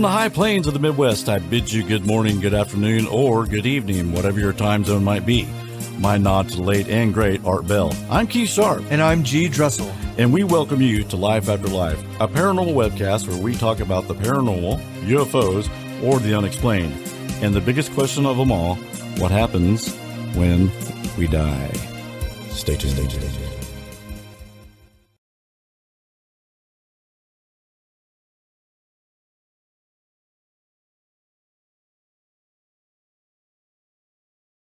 From the high plains of the Midwest, I bid you good morning, good afternoon, or good evening, whatever your time zone might be. My nod to the late and great Art Bell. I'm Keith Sharp. And I'm G. Dressel. And we welcome you to Life After Life, a paranormal webcast where we talk about the paranormal, UFOs, or the unexplained. And the biggest question of them all, what happens when we die? Stay tuned.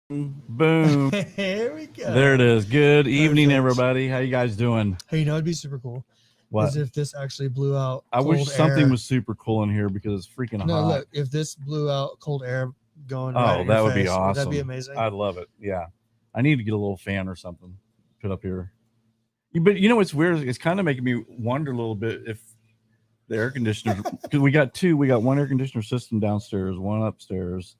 Boom. Here we go. There it is. Good evening, everybody. How you guys doing? Hey, you know, it'd be super cool. What? As if this actually blew out. I wish something air. was super cool in here because it's freaking hot. No, look, if this blew out cold air going. Oh, right in that your would be face, awesome. That'd be amazing. I'd love it. Yeah. I need to get a little fan or something put up here. But you know what's weird? It's kind of making me wonder a little bit if the air conditioner, because we got one air conditioner system downstairs, one upstairs.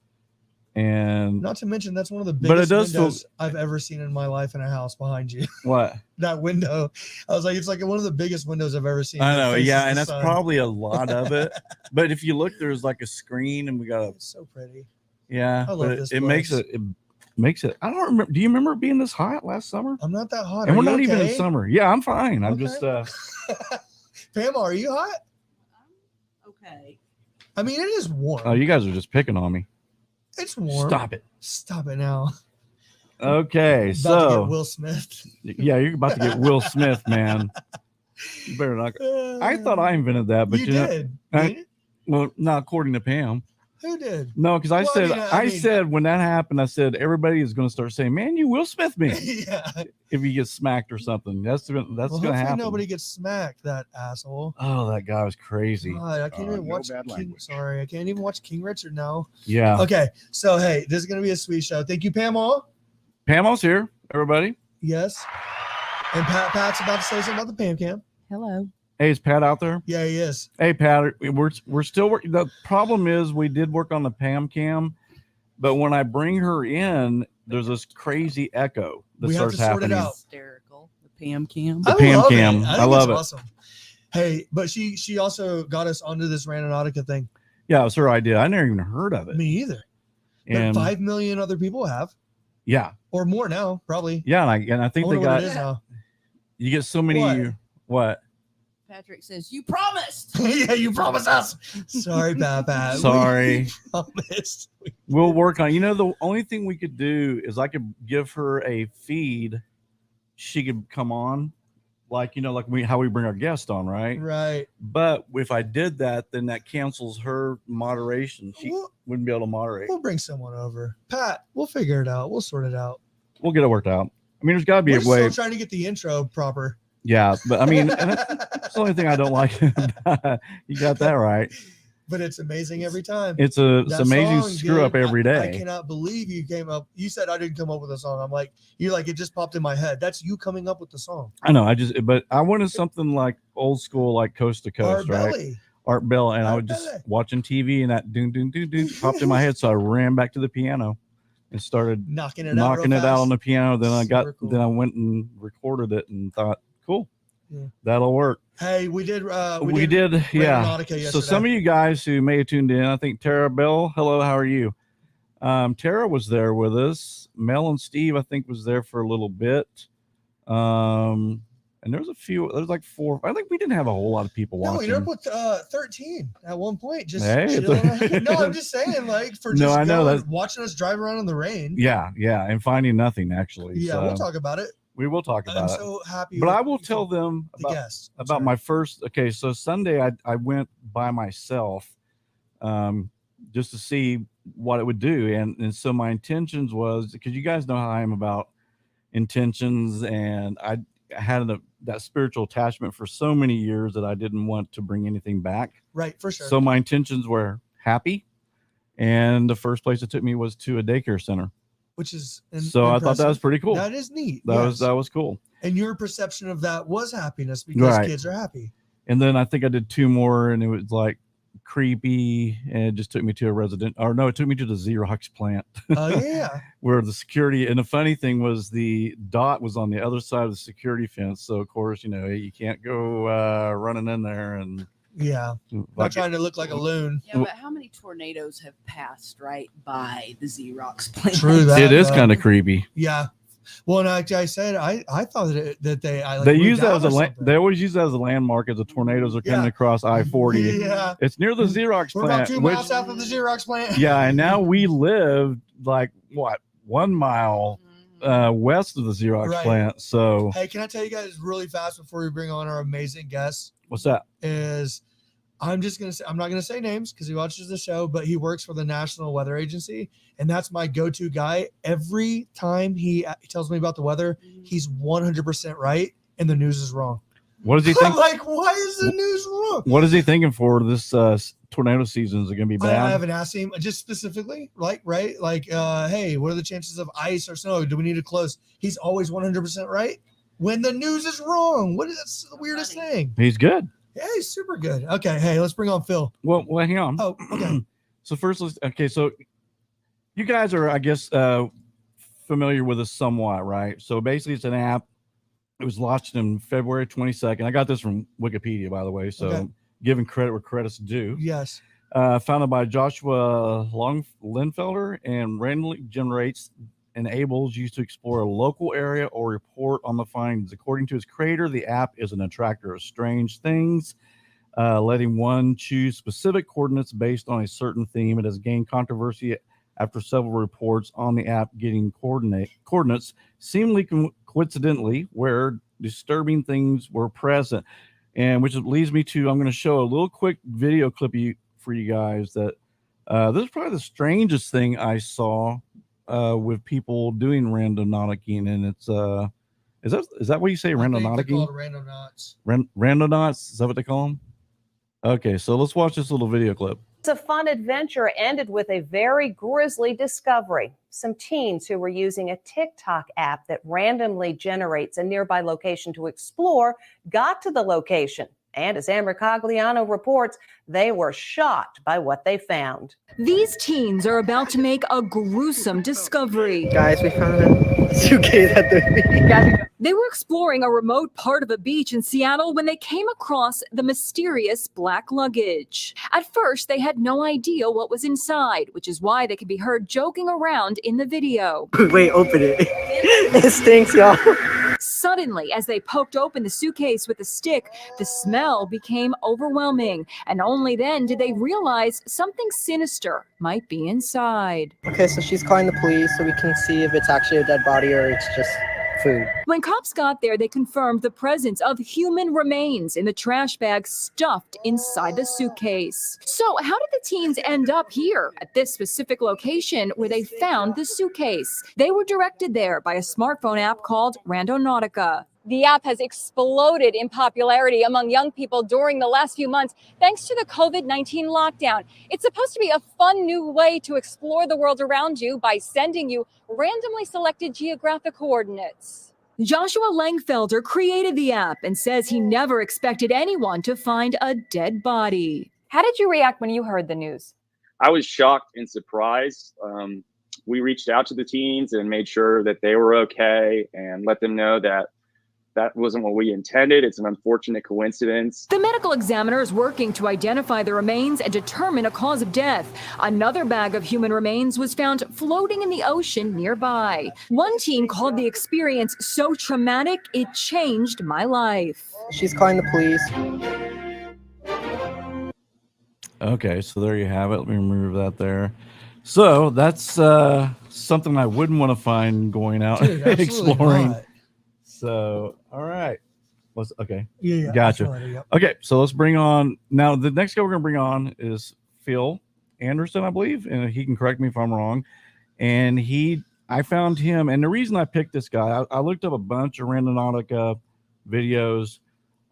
And not to mention that's one of the but it biggest does windows I've ever seen in my life in a house behind you. What? That window. I was like, it's like one of the biggest windows I've ever seen. I know, yeah, and that's probably a lot of it. But if you look, there's like a screen, and we got a. It's so pretty. Yeah, I love but this it place. makes it. I don't remember. Do you remember it being this hot last summer? I'm not that hot. And Are we're you not even in okay? summer. Yeah, I'm fine. I'm Okay. just. Pamela, are you hot? Okay. I mean, it is warm. Oh, you guys are just picking on me. It's warm. Stop it. Stop it now. Okay, About to so get Will Smith. yeah, you're about to get Will Smith, man. You better not. I thought I invented that, but you you know, did. I- well, not according to Pam. Who did? No, because Well, I said when that happened, I said everybody is going to start saying, "Man, you Will Smith me," Yeah. if you get smacked or something. That's Well, going to hopefully happen. nobody gets smacked. That asshole. Oh, that guy was crazy. God, I can't even no watch. bad King, language. sorry, I can't even watch King Richard now. Yeah, Okay, so hey, this is gonna be a sweet show. Thank you, Pamela. Pamela's here. Everybody, Yes. And Pat's about to say something about the Pam Cam. Hello. hey, is Pat out there? Yeah, he is. Hey, Pat, we're still working. The problem is we did work on the Pam Cam, but when I bring her in, there's this crazy echo that We have starts to sort it happening. out. Hysterical. The Pam Cam. The Pam love Cam. it. I think love it's it. Awesome. Hey, but she also got us onto this Randonautica thing. Yeah, it was her idea. I never even heard of it. Me either. And But 5 million other people have, yeah, or more now, probably. yeah, and I think I they wonder what got it is now. you get so many. What? Patrick says, "You promised." Yeah, you promised us. Sorry, Pat. Sorry. We promised. We'll work on. You know, the only thing we could do is I could give her a feed. She could come on, like how we bring our guest on, right? Right. But if I did that, then that cancels her moderation. She We'll, wouldn't be able to moderate. we'll bring someone over. Pat, we'll figure it out. We'll sort it out. We'll get it worked out. I mean, there's got to be We're a just way. still trying to get the intro proper. Yeah, but I mean, and that's the only thing I don't like. You got that right. But it's amazing every time. It's That amazing song, screw dude, up every I day. cannot believe you came up. You said I didn't come up with a song. I'm like, you're like, it just popped in my head. That's you coming up with the song. I know. But I wanted something like old school, like coast to coast, Our right? belly. Art Bell, and I Art was just Belly. watching TV, and that doon doon doon doon popped in my head, so I ran back to the piano and started Knocking it knocking out. it out on the piano. Then Super cool. then I went and recorded it and thought, cool, Yeah. that'll work. Hey, we did. We did, yeah. Randonautica So yesterday. some of you guys who may have tuned in, I think Tara Bell, hello, how are you? Tara was there with us. Mel and Steve, I think, was there for a little bit. And there was like 4. I think we didn't have a whole lot of people No, watching. we ended up with 13 at one point. Just Hey, it's chilling. No, I'm just saying, like, for No, just I know going, that- watching us drive around in the rain. Yeah, and finding nothing actually. Yeah, So we'll talk about it. we will talk I'm about it. so happy. But with I will tell them the guests about my first. Okay, so Sunday I went by myself, just to see what it would do, and so my intentions was, because you guys know how I am about intentions, and I had that spiritual attachment for so many years that I didn't want to bring anything back. right, for sure. So my intentions were happy, and the first place it took me was to a daycare center. Which is So I thought that was pretty cool. That is neat. That yes. was cool. And your perception of that was happiness because Right. kids are happy. And then I think I did 2 more, and it was like creepy, and it just took me to it took me to the Xerox plant. Oh yeah. Where the security, and the funny thing was the dot was on the other side of the security fence. So of course, you can't go running in there, and Yeah. Not Like, trying to look like a loon. Yeah, but how many tornadoes have passed right by the Xerox plant? True that. it is though. kind of creepy. Yeah. Well, and like I said, I thought that they like, They moved use that out as a or they something. always use that as a landmark as the tornadoes are coming Yeah. across I-40. Yeah. It's near the Xerox We're about plant, 2 which miles south of the Xerox plant. yeah, and now we live like what 1 mile west of the Xerox Right. plant. So Hey, can I tell you guys really fast before we bring on our amazing guest? what's that? Is I'm just gonna say I'm not gonna say names because he watches the show, but he works for the National Weather Agency, and that's my go-to guy. Every time he tells me about the weather, he's 100% right, and the news is wrong. What does he think? I'm like, why is the news wrong? What is he thinking for this tornado season? Is it going to be bad? I haven't asked him just specifically, like, right? Like, hey, what are the chances of ice or snow? Do we need to close? He's always 100% right when the news is wrong. What is that's the weirdest thing? He's good. Yeah, he's super good. Okay, hey, let's bring on Phil. Well, hang on. Oh, okay. So first, so you guys are, I guess, familiar with this somewhat, right? So basically, it's an app. It was launched in February 22nd. I got this from Wikipedia, by the way. So Okay. giving credit where credit's due. Yes. Founded by Joshua Linfelder and randomly enables you to explore a local area or report on the findings. According to its creator, the app is an attractor of strange things, letting one choose specific coordinates based on a certain theme. It has gained controversy after several reports on the app getting coordinates seemingly coincidentally where disturbing things were present. And which leads me to, I'm going to show a little quick video clip for you guys that this is probably the strangest thing I saw with people doing randonautica, and it's is that what you say, randonautica? Called randonauts. Randonauts, is that what they call them? Okay, so let's watch this little video clip. A fun adventure ended with a very grisly discovery. Some teens who were using a TikTok app that randomly generates a nearby location to explore got to the location. And as Amber Cogliano reports, they were shocked by what they found. These teens are about to make a gruesome discovery. Guys, we found a suitcase at the beach. They were exploring a remote part of a beach in Seattle when they came across the mysterious black luggage. At first, they had no idea what was inside, which is why they could be heard joking around in the video. Wait, open it. It stinks, y'all. Suddenly, as they poked open the suitcase with a stick, the smell became overwhelming, and only then did they realize something sinister might be inside. Okay, so she's calling the police so we can see if it's actually a dead body or it's just food. When cops got there, they confirmed the presence of human remains in the trash bag stuffed inside the suitcase. So how did the teens end up here at this specific location where they found the suitcase? They were directed there by a smartphone app called Randonautica. The app has exploded in popularity among young people during the last few months thanks to the COVID-19 lockdown. It's supposed to be a fun new way to explore the world around you by sending you randomly selected geographic coordinates. Joshua Langfelder created the app and says he never expected anyone to find a dead body. How did you react when you heard the news? I was shocked and surprised. We reached out to the teens and made sure that they were okay and let them know that that wasn't what we intended. It's an unfortunate coincidence. The medical examiner is working to identify the remains and determine a cause of death. Another bag of human remains was found floating in the ocean nearby. One teen called the experience so traumatic, it changed my life. She's calling the police. Okay, so there you have it. Let me remove that there. So that's something I wouldn't want to find going out exploring. Not. So, all right. Okay. Yeah. Gotcha. Absolutely, yep. Okay, so let's bring on now. The next guy we're going to bring on is Phil Anderson, I believe, and he can correct me if I'm wrong. And I found him, and the reason I picked this guy, I looked up a bunch of Randonautica videos.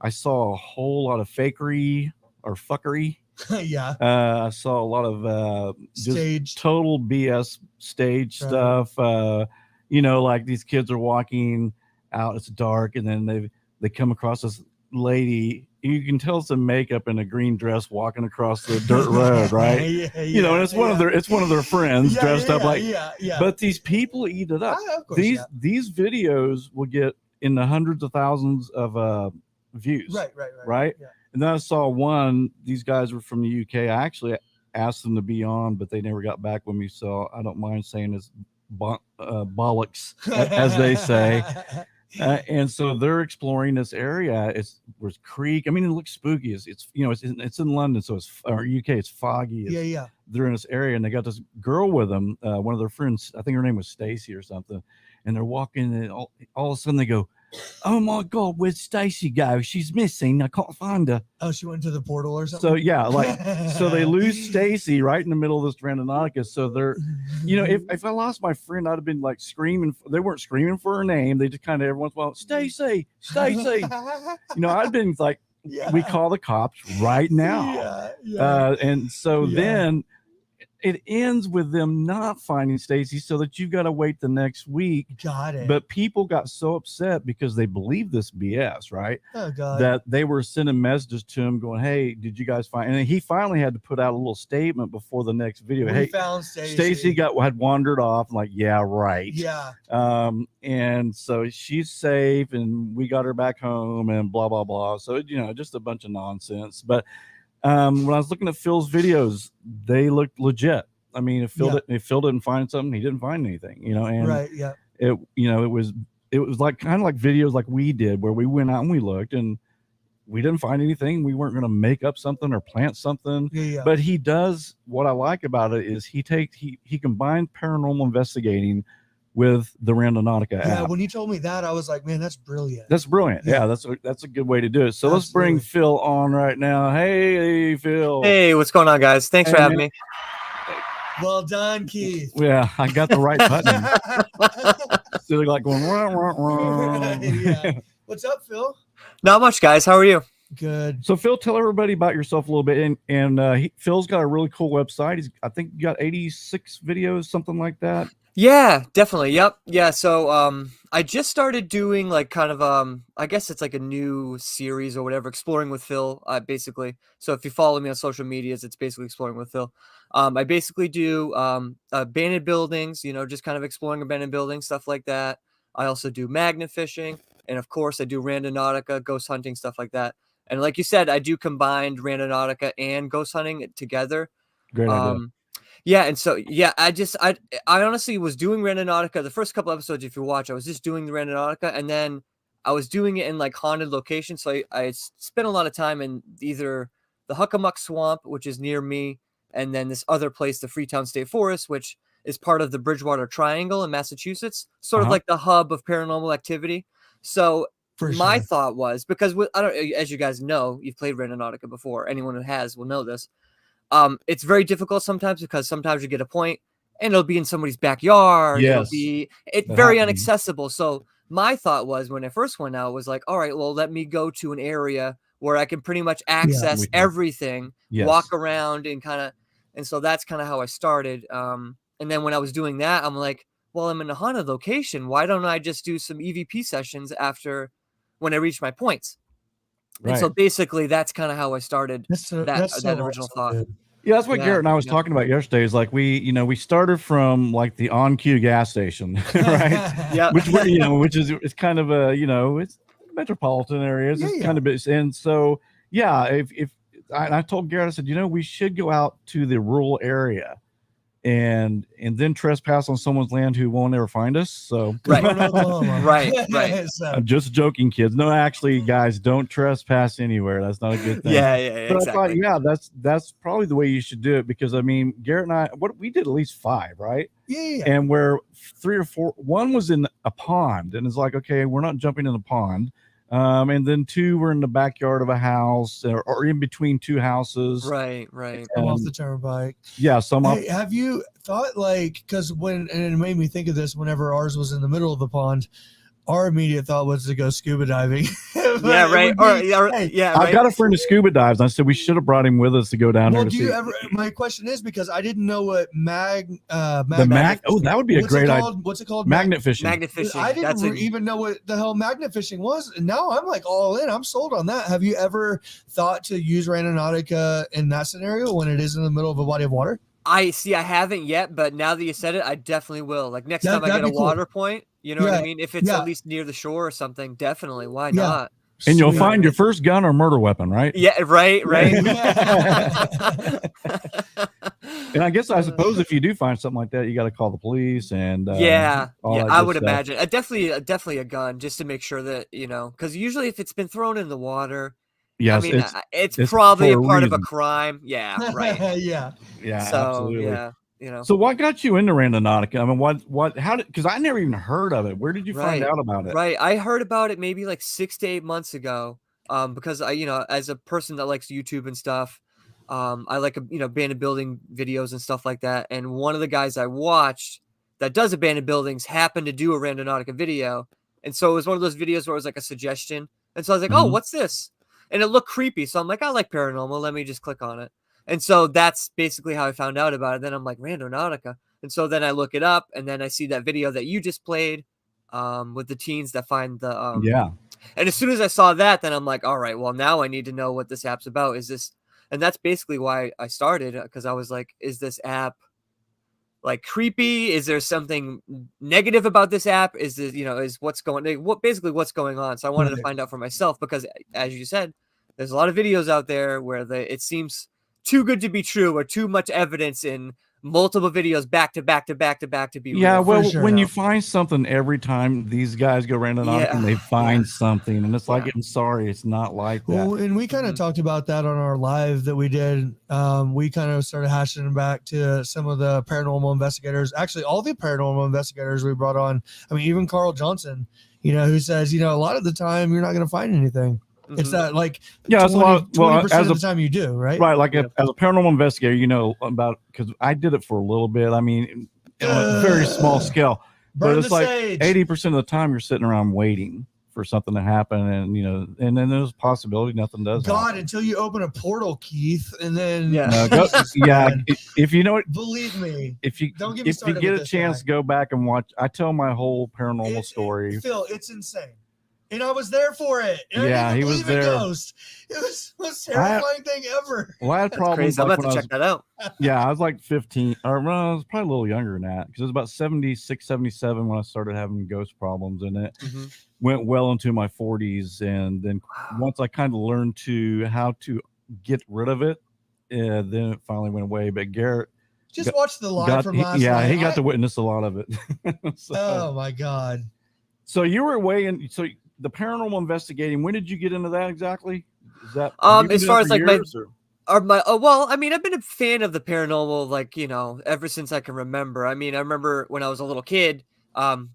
I saw a whole lot of fakery or fuckery. Yeah. I saw a lot of just Staged. total BS stage Right. stuff. Like these kids are walking out, it's dark, and then they come across this lady. You can tell it's a makeup in a green dress walking across the dirt road, right? And it's one of their friends dressed up like. Yeah. But these people eat it up. Of course, These videos will get in the hundreds of thousands of views. Right. Yeah. And then I saw one. These guys were from the UK. I actually asked them to be on, but they never got back with me. So I don't mind saying it's bollocks, as they say. And so they're exploring this area. There's creek. I mean, it looks spooky. It's it's in London, so or UK. It's foggy. Yeah. They're in this area, and they got this girl with them. One of their friends, I think her name was Stacy or something. And they're walking, and all of a sudden they go, "Oh my God, where'd Stacy go? She's missing. I can't find her." Oh, she went to the portal or something. So yeah, so they lose Stacy right in the middle of this Randonautica. So they're, if I lost my friend, I'd have been like screaming. They weren't screaming for her name. They just kind of every once in a while, Stacy. I'd been like, we call the cops right now. And so then it ends with them not finding Stacy, so that you've got to wait the next week. Got it. But people got so upset because they believe this BS, right? Oh God. That they were sending messages to him going, "Hey, did you guys find?" And he finally had to put out a little statement before the next video. We Hey, found Stacy. Stacy had wandered off. I'm like, yeah, right. Yeah. And so she's safe, and we got her back home, and blah blah blah. So just a bunch of nonsense. But when I was looking at Phil's videos, they looked legit. I mean, if Phil didn't find something, he didn't find anything, and right, yeah. it was like kind of like videos like we did, where we went out and we looked and we didn't find anything. We weren't going to make up something or plant something. Yeah. But he does, what I like about it is he combined paranormal investigating with the Randonautica app. Yeah, when you told me that, I was like, man, that's brilliant. That's brilliant. Yeah, that's a good way to do it. So let's bring Phil on right now. Hey, Phil. Hey, what's going on, guys? Thanks for having me. Well done, Keith. Yeah, I got the right button. So they're like going, wah, wah, wah. Yeah. What's up, Phil? Not much, guys. How are you? Good. So Phil, tell everybody about yourself a little bit. And Phil's got a really cool website. I think you got 86 videos, something like that. Yeah, definitely. Yep. Yeah. So I just started doing like kind of I guess it's like a new series or whatever, Exploring with Phil, basically. So if you follow me on social medias, it's basically Exploring with Phil. I basically do abandoned buildings, just kind of exploring abandoned buildings, stuff like that. I also do magnet fishing, and of course I do Randonautica, ghost hunting, stuff like that. And like you said, I do combined Randonautica and ghost hunting together. Great idea. Yeah, and so I honestly was doing Randonautica the first couple episodes. If you watch, I was just doing the Randonautica, and then I was doing it in like haunted locations. So I spent a lot of time in either the Huckamuck Swamp, which is near me, and then this other place, the Freetown State Forest, which is part of the Bridgewater Triangle in Massachusetts, sort of like the hub of paranormal activity. So my thought was, because as you guys know, you've played Randonautica before. Anyone who has will know this. It's very difficult sometimes, because sometimes you get a point and it'll be in somebody's backyard. Yes. It's very inaccessible. So my thought was, when I first went out, was like, all right, well, let me go to an area where I can pretty much access everything, walk around and so that's kind of how I started. And then when I was doing that, I'm like, well, I'm in a haunted location. Why don't I just do some EVP sessions when I reach my points? Right. And so basically that's kind of how I started that original thought. Dude. Yeah, that's what Garrett and I was talking about yesterday. Is like we started from like the on-cue gas station, right? Yeah. Which is it's kind of a it's metropolitan areas. It's kind of bit, and so if I told Garrett, I said, we should go out to the rural area and then trespass on someone's land who won't ever find us. So right. Right. I'm just joking, kids. No, actually, guys, don't trespass anywhere. That's not a good thing. Yeah. But exactly. I thought, that's probably the way you should do it, because I mean, Garrett and I, we did at least 5, right? Yeah. And where 3 or 4, one was in a pond, and it's like, okay, we're not jumping in the pond. And then 2 were in the backyard of a house, or in between 2 houses. Right. Off the turnpike. Yeah. Hey, have you thought, because and it made me think of this whenever ours was in the middle of the pond, our immediate thought was to go scuba diving. Yeah, right. I've got a friend who scuba dives. And I said we should have brought him with us to go down there. My question is, because I didn't know what that would be a great idea. What's it called? Magnet fishing. Magnet fishing. I didn't even know what the hell magnet fishing was, and now I'm like all in. I'm sold on that. Have you ever thought to use Randonautica in that scenario when it is in the middle of a body of water? I haven't yet, but now that you said it, I definitely will. Like next time I get a water point, you know what I mean? If it's at least near the shore or something, definitely. Why not? And you'll Sweet. find your first gun or murder weapon, right? Yeah, right. And I guess I suppose if you do find something like that, you got to call the police and all yeah, that I good would stuff. imagine. Definitely a gun, just to make sure that, because usually if it's been thrown in the water, I Yes, mean, it's it's probably for a a part of a reason. crime. Yeah, right. Yeah. Yeah, So absolutely. yeah, So what got you into Randonautica? I mean, how did, because I never even heard of it. Where did you find out about it? Right. I heard about it maybe like 6 to 8 months ago. Because I, as a person that likes YouTube and stuff, I like, abandoned building videos and stuff like that. And one of the guys I watched that does abandoned buildings happened to do a Randonautica video. And so it was one of those videos where it was like a suggestion. And so I was like, oh, what's this? And it looked creepy. So I'm like, I like paranormal. Let me just click on it. And so that's basically how I found out about it. Then I'm like, Randonautica. And so then I look it up, and then I see that video that you just played, with the teens that find the Yeah. And as soon as I saw that, then I'm like, all right, well, now I need to know what this app's about. And that's basically why I started, because I was like, is this app like creepy? Is there something negative about this app? Is this, is what's going on? So I wanted to find out for myself, because as you said, there's a lot of videos out there where it seems too good to be true, or too much evidence in multiple videos back to back to back to back to be Yeah, real. well, when you find something every time these guys go Randonautica and they find something, and it's like, I'm sorry, it's not like that. Well, and we kind of talked about that on our live that we did. We kind of started hashing back to some of the paranormal investigators. Actually, all the paranormal investigators we brought on. I mean, even Carl Johnson, who says, a lot of the time you're not going to find anything. It's that like, it's a lot. Well, 20% of the time you do, right? Right. Like as a paranormal investigator, about, because I did it for a little bit. I mean, on a very small scale, but it's like 80% of the time you're sitting around waiting for something to happen, and and then there's a possibility nothing does. God, until you open a portal, Keith, and then if you know it, believe me, if you don't get me started if you get with a this chance, go back and watch. I tell my whole paranormal story. Phil, it's insane. And I was there for it. Yeah, he was there. Ghost. It was the most terrifying thing ever. Well, I had problems. Crazy. I'm about to check that out. Yeah, I was like 15, or I was probably a little younger than that, because it was about 76, 77 when I started having ghost problems, and it went well into my 40s. And then once I kind of learned how to get rid of it, then it finally went away. But Garrett just watched the live from last night. Yeah, he got to witness a lot of it. Oh my God. So you were away, and so the paranormal investigating, when did you get into that exactly? Is that as far as like well, I mean, I've been a fan of the paranormal, like, ever since I can remember. I mean, I remember when I was a little kid,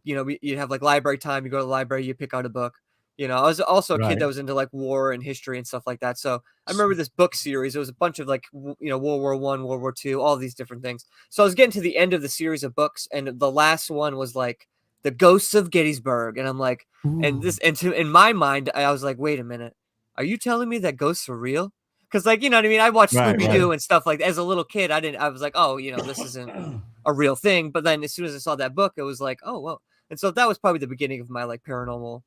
you'd have like library time, you go to the library, you pick out a book. I was also a kid that was into like war and history and stuff like that. So I remember this book series. It was a bunch of like, World War I, World War II, all these different things. So I was getting to the end of the series of books, and the last one was like The Ghosts of Gettysburg. And I'm like, in my mind, I was like, wait a minute, are you telling me that ghosts are real? Because, like, you know what I mean? I watched Scooby-Doo and stuff like that. As a little kid, I was like, oh, this isn't a real thing. But then as soon as I saw that book, it was like, oh, well. And so that was probably the beginning of my like paranormal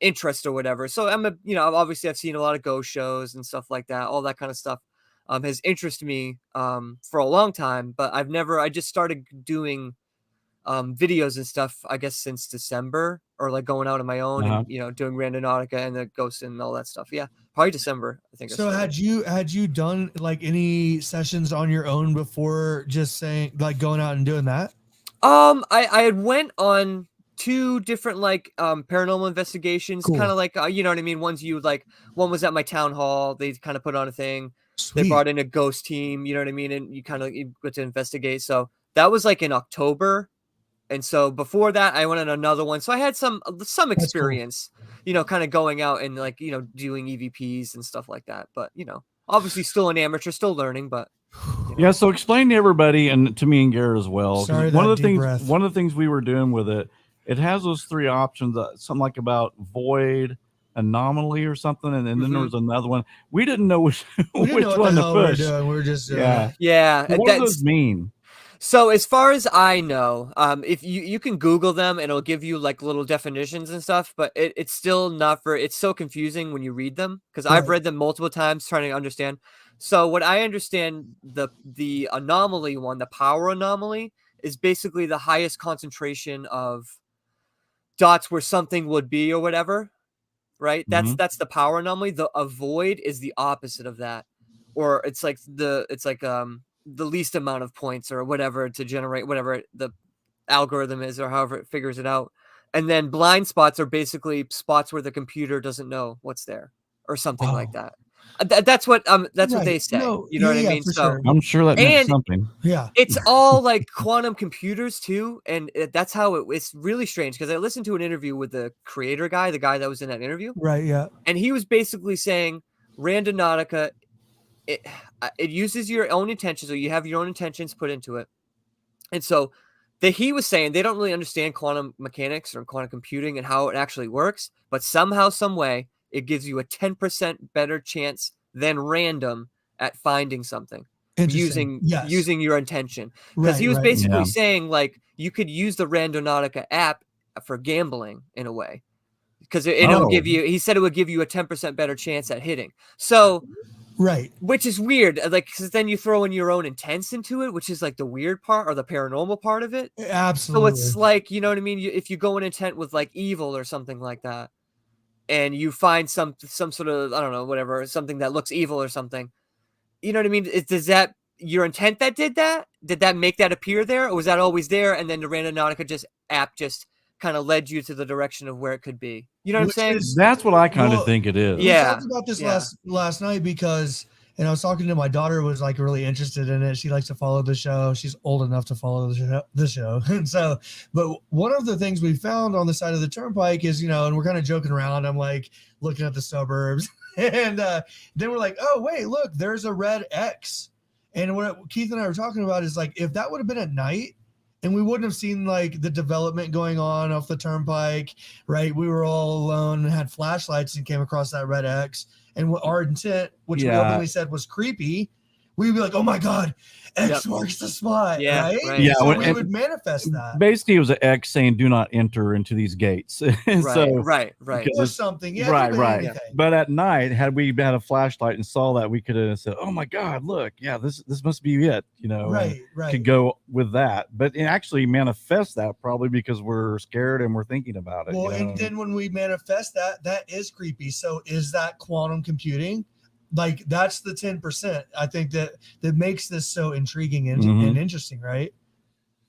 interest or whatever. So obviously I've seen a lot of ghost shows and stuff like that. All that kind of stuff has interested me for a long time. But I just started doing videos and stuff, I guess, since December, or like going out on my own and doing Randonautica and the ghosts and all that stuff. Yeah, probably December, I think. So had you done like any sessions on your own before just saying like going out and doing that? I had went on 2 different like paranormal investigations, kind of like you know what I mean, one was at my town hall. They kind of put on a thing. Sweet. They brought in a ghost team, you know what I mean, and you get to investigate. So that was like in October. And so before that, I went on another one. So I had some experience, kind of going out and like, doing EVPs and stuff like that. But, obviously still an amateur, still learning, but. Yeah. So explain to everybody, and to me and Garrett as well. Sorry, one of the things we were doing with it has those 3 options, something like about void, anomaly or something. And then there was another one. We didn't know which one to push. We were just yeah. What does those mean? So as far as I know, if you can Google them and it'll give you like little definitions and stuff, but it's still not it's so confusing when you read them, because I've read them multiple times trying to understand. So what I understand, the anomaly one, the power anomaly, is basically the highest concentration of dots where something would be or whatever. right? That's the power anomaly. The avoid is the opposite of that, or it's like the least amount of points or whatever to generate whatever the algorithm is or however it figures it out. And then blind spots are basically spots where the computer doesn't know what's there or something like that. That's what they say. No, you know what I yeah, mean? for So sure. I'm sure that meant And- something. Yeah. it's all like quantum computers too, and that's how it's really strange because I listened to an interview with the creator guy, the guy that was in that interview, Right. Yeah. and he was basically saying Randonautica, it uses your own intentions, or you have your own intentions put into it, and so he was saying they don't really understand quantum mechanics or quantum computing and how it actually works, but somehow, some way, it gives you a 10% better chance than random at finding something using your intention. Because he was basically saying like you could use the Randonautica app for gambling in a way. Because it'll give you, he said it would give you a 10% better chance at hitting. So right, which is weird, like because then you throw in your own intents into it, which is like the weird part or the paranormal part of it. Absolutely. So it's like, you know what I mean? If you go in intent with like evil or something like that, and you find some sort of, I don't know, whatever, something that looks evil or something, you know what I mean? Does that your intent that did that? Did that make that appear there, or was that always there? And then the Randonautica app just kind of led you to the direction of where it could be. You know what I'm saying? That's what I kind of think it is. We talked about this last night because, and I was talking to my daughter, was like really interested in it. She likes to follow the show. She's old enough to follow the show. And so, but one of the things we found on the side of the turnpike is, and we're kind of joking around. I'm like looking at the suburbs and then we're like, oh, wait, look, there's a red X. And what Keith and I were talking about is like, if that would have been at night, and we wouldn't have seen like the development going on off the turnpike, right? We were all alone and had flashlights and came across that red X. And what our intent, which we openly said was creepy, we'd be like, oh my God, X marks the spot, right? Yeah, so we would manifest that. Basically, it was an X saying, do not enter into these gates. Right. Or something. Yeah, right. Anything. But at night, had we had a flashlight and saw that, we could have said, oh my God, look, this must be it, Right. Could go with that. But it actually manifests that probably because we're scared and we're thinking about it. Well, and then when we manifest that is creepy. So is that quantum computing? Like that's the 10%. I think that makes this so intriguing and interesting, right?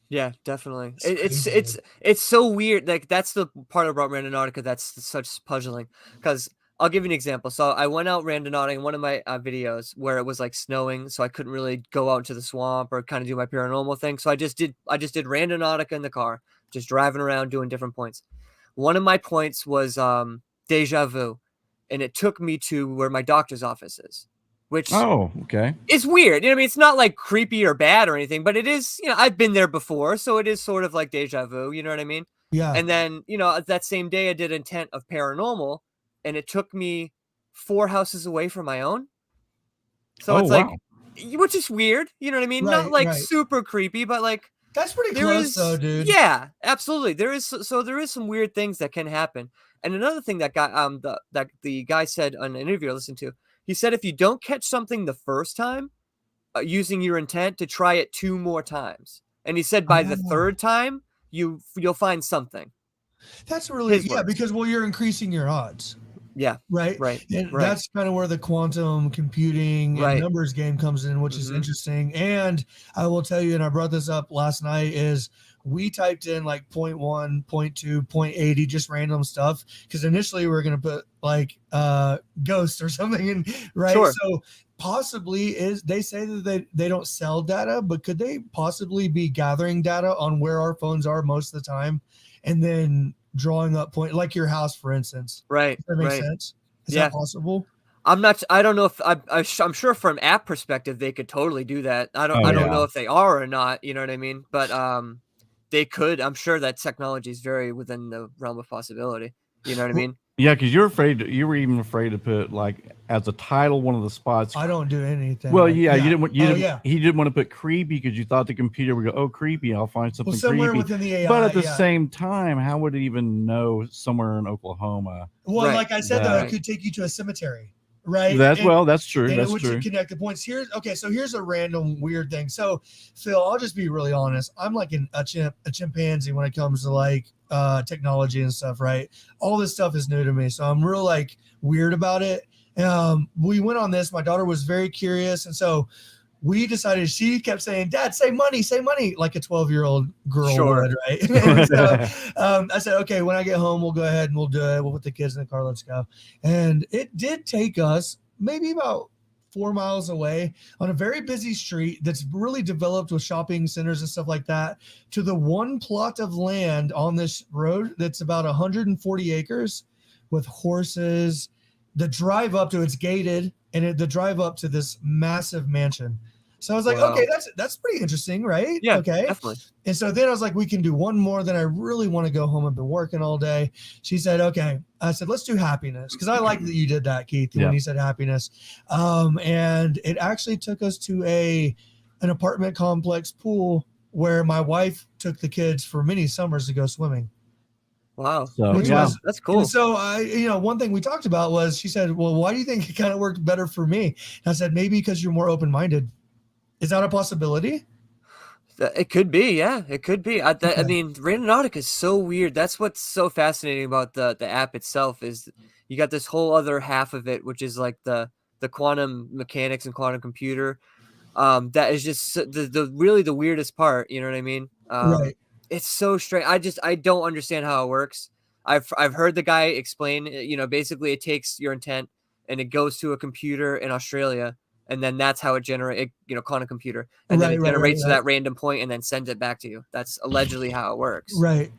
Yeah, definitely. It's so weird. Like that's the part about Randonautica that's such puzzling. Because I'll give you an example. So I went out Randonautica in one of my videos where it was like snowing, so I couldn't really go out into the swamp or kind of do my paranormal thing. So I just did Randonautica in the car, just driving around doing different points. One of my points was deja vu. And it took me to where my doctor's office is, which is weird. You know what I mean? It's not like creepy or bad or anything, but it is, I've been there before. So it is sort of like deja vu. You know what I mean? Yeah. And then, that same day I did intent of paranormal and it took me 4 houses away from my own. So it's like, which is weird. You know what I mean? Not like super creepy, but like, that's pretty close though, dude. Yeah, absolutely. There is some weird things that can happen. And another thing that the guy said on an interview I listened to, he said if you don't catch something the first time, using your intent, to try it 2 more times. And he said by the 3rd time you'll find something. That's really because you're increasing your odds. Yeah. Right. And that's kind of where the quantum computing and numbers game comes in, which is interesting. And I will tell you, and I brought this up last night, is we typed in like 0.1, 0.2, 0.80, just random stuff. Because initially we were going to put like ghost or something in, right? Sure. So possibly they say that they don't sell data, but could they possibly be gathering data on where our phones are most of the time and then drawing up point, like your house, for instance? Right. Does that make sense? Is that possible? I don't know if I'm sure from app perspective they could totally do that. I don't know if they are or not, you know what I mean? But they could. I'm sure that technology is very within the realm of possibility. You know what I mean? Yeah, because you were even afraid to put like as a title one of the spots. I don't do anything. Well, you didn't want he didn't want to put creepy because you thought the computer would go, oh, creepy, I'll find something somewhere creepy. Within the AI, but at the same time, how would it even know somewhere in Oklahoma? Well, like I said, though, it could take you to a cemetery, right? That's true. That's true. You connect the points. So here's a random weird thing. So Phil, I'll just be really honest. I'm like a chimpanzee when it comes to like technology and stuff, right? All this stuff is new to me, so I'm real like weird about it. We went on this. My daughter was very curious, and so we decided. She kept saying, "Dad, say money, like a 12-year-old girl would, right?" And so I said, "Okay, when I get home, we'll go ahead and we'll do it. We'll put the kids in the car. Let's go." And it did take us maybe about 4 miles away on a very busy street that's really developed with shopping centers and stuff like that, to the one plot of land on this road that's about 140 acres with horses. The drive up to it's gated, and the drive up to this massive mansion. So I was like, Wow. okay, that's pretty interesting, right? Yeah, okay, definitely. And so then I was like, we can do one more. Then I really want to go home. I've been working all day. She said, okay. I said, let's do happiness, because I like that you did that, Keith, when you said happiness. And it actually took us to an apartment complex pool where my wife took the kids for many summers to go swimming. Wow. So, That's cool. And so one thing we talked about was, she said, well, why do you think it kind of worked better for me? And I said, maybe because you're more open-minded. Is that a possibility? It could be, yeah. It could be. I mean, Randonautica is so weird. That's what's so fascinating about the app itself, is you got this whole other half of it, which is like the quantum mechanics and quantum computer. That is just the really the weirdest part. You know what I mean? Right. It's so strange. I don't understand how it works. I've heard the guy explain. Basically it takes your intent and it goes to a computer in Australia. And then that's how it generates, quantum computer. And then it generates to that random point and then sends it back to you. That's allegedly how it works. Right.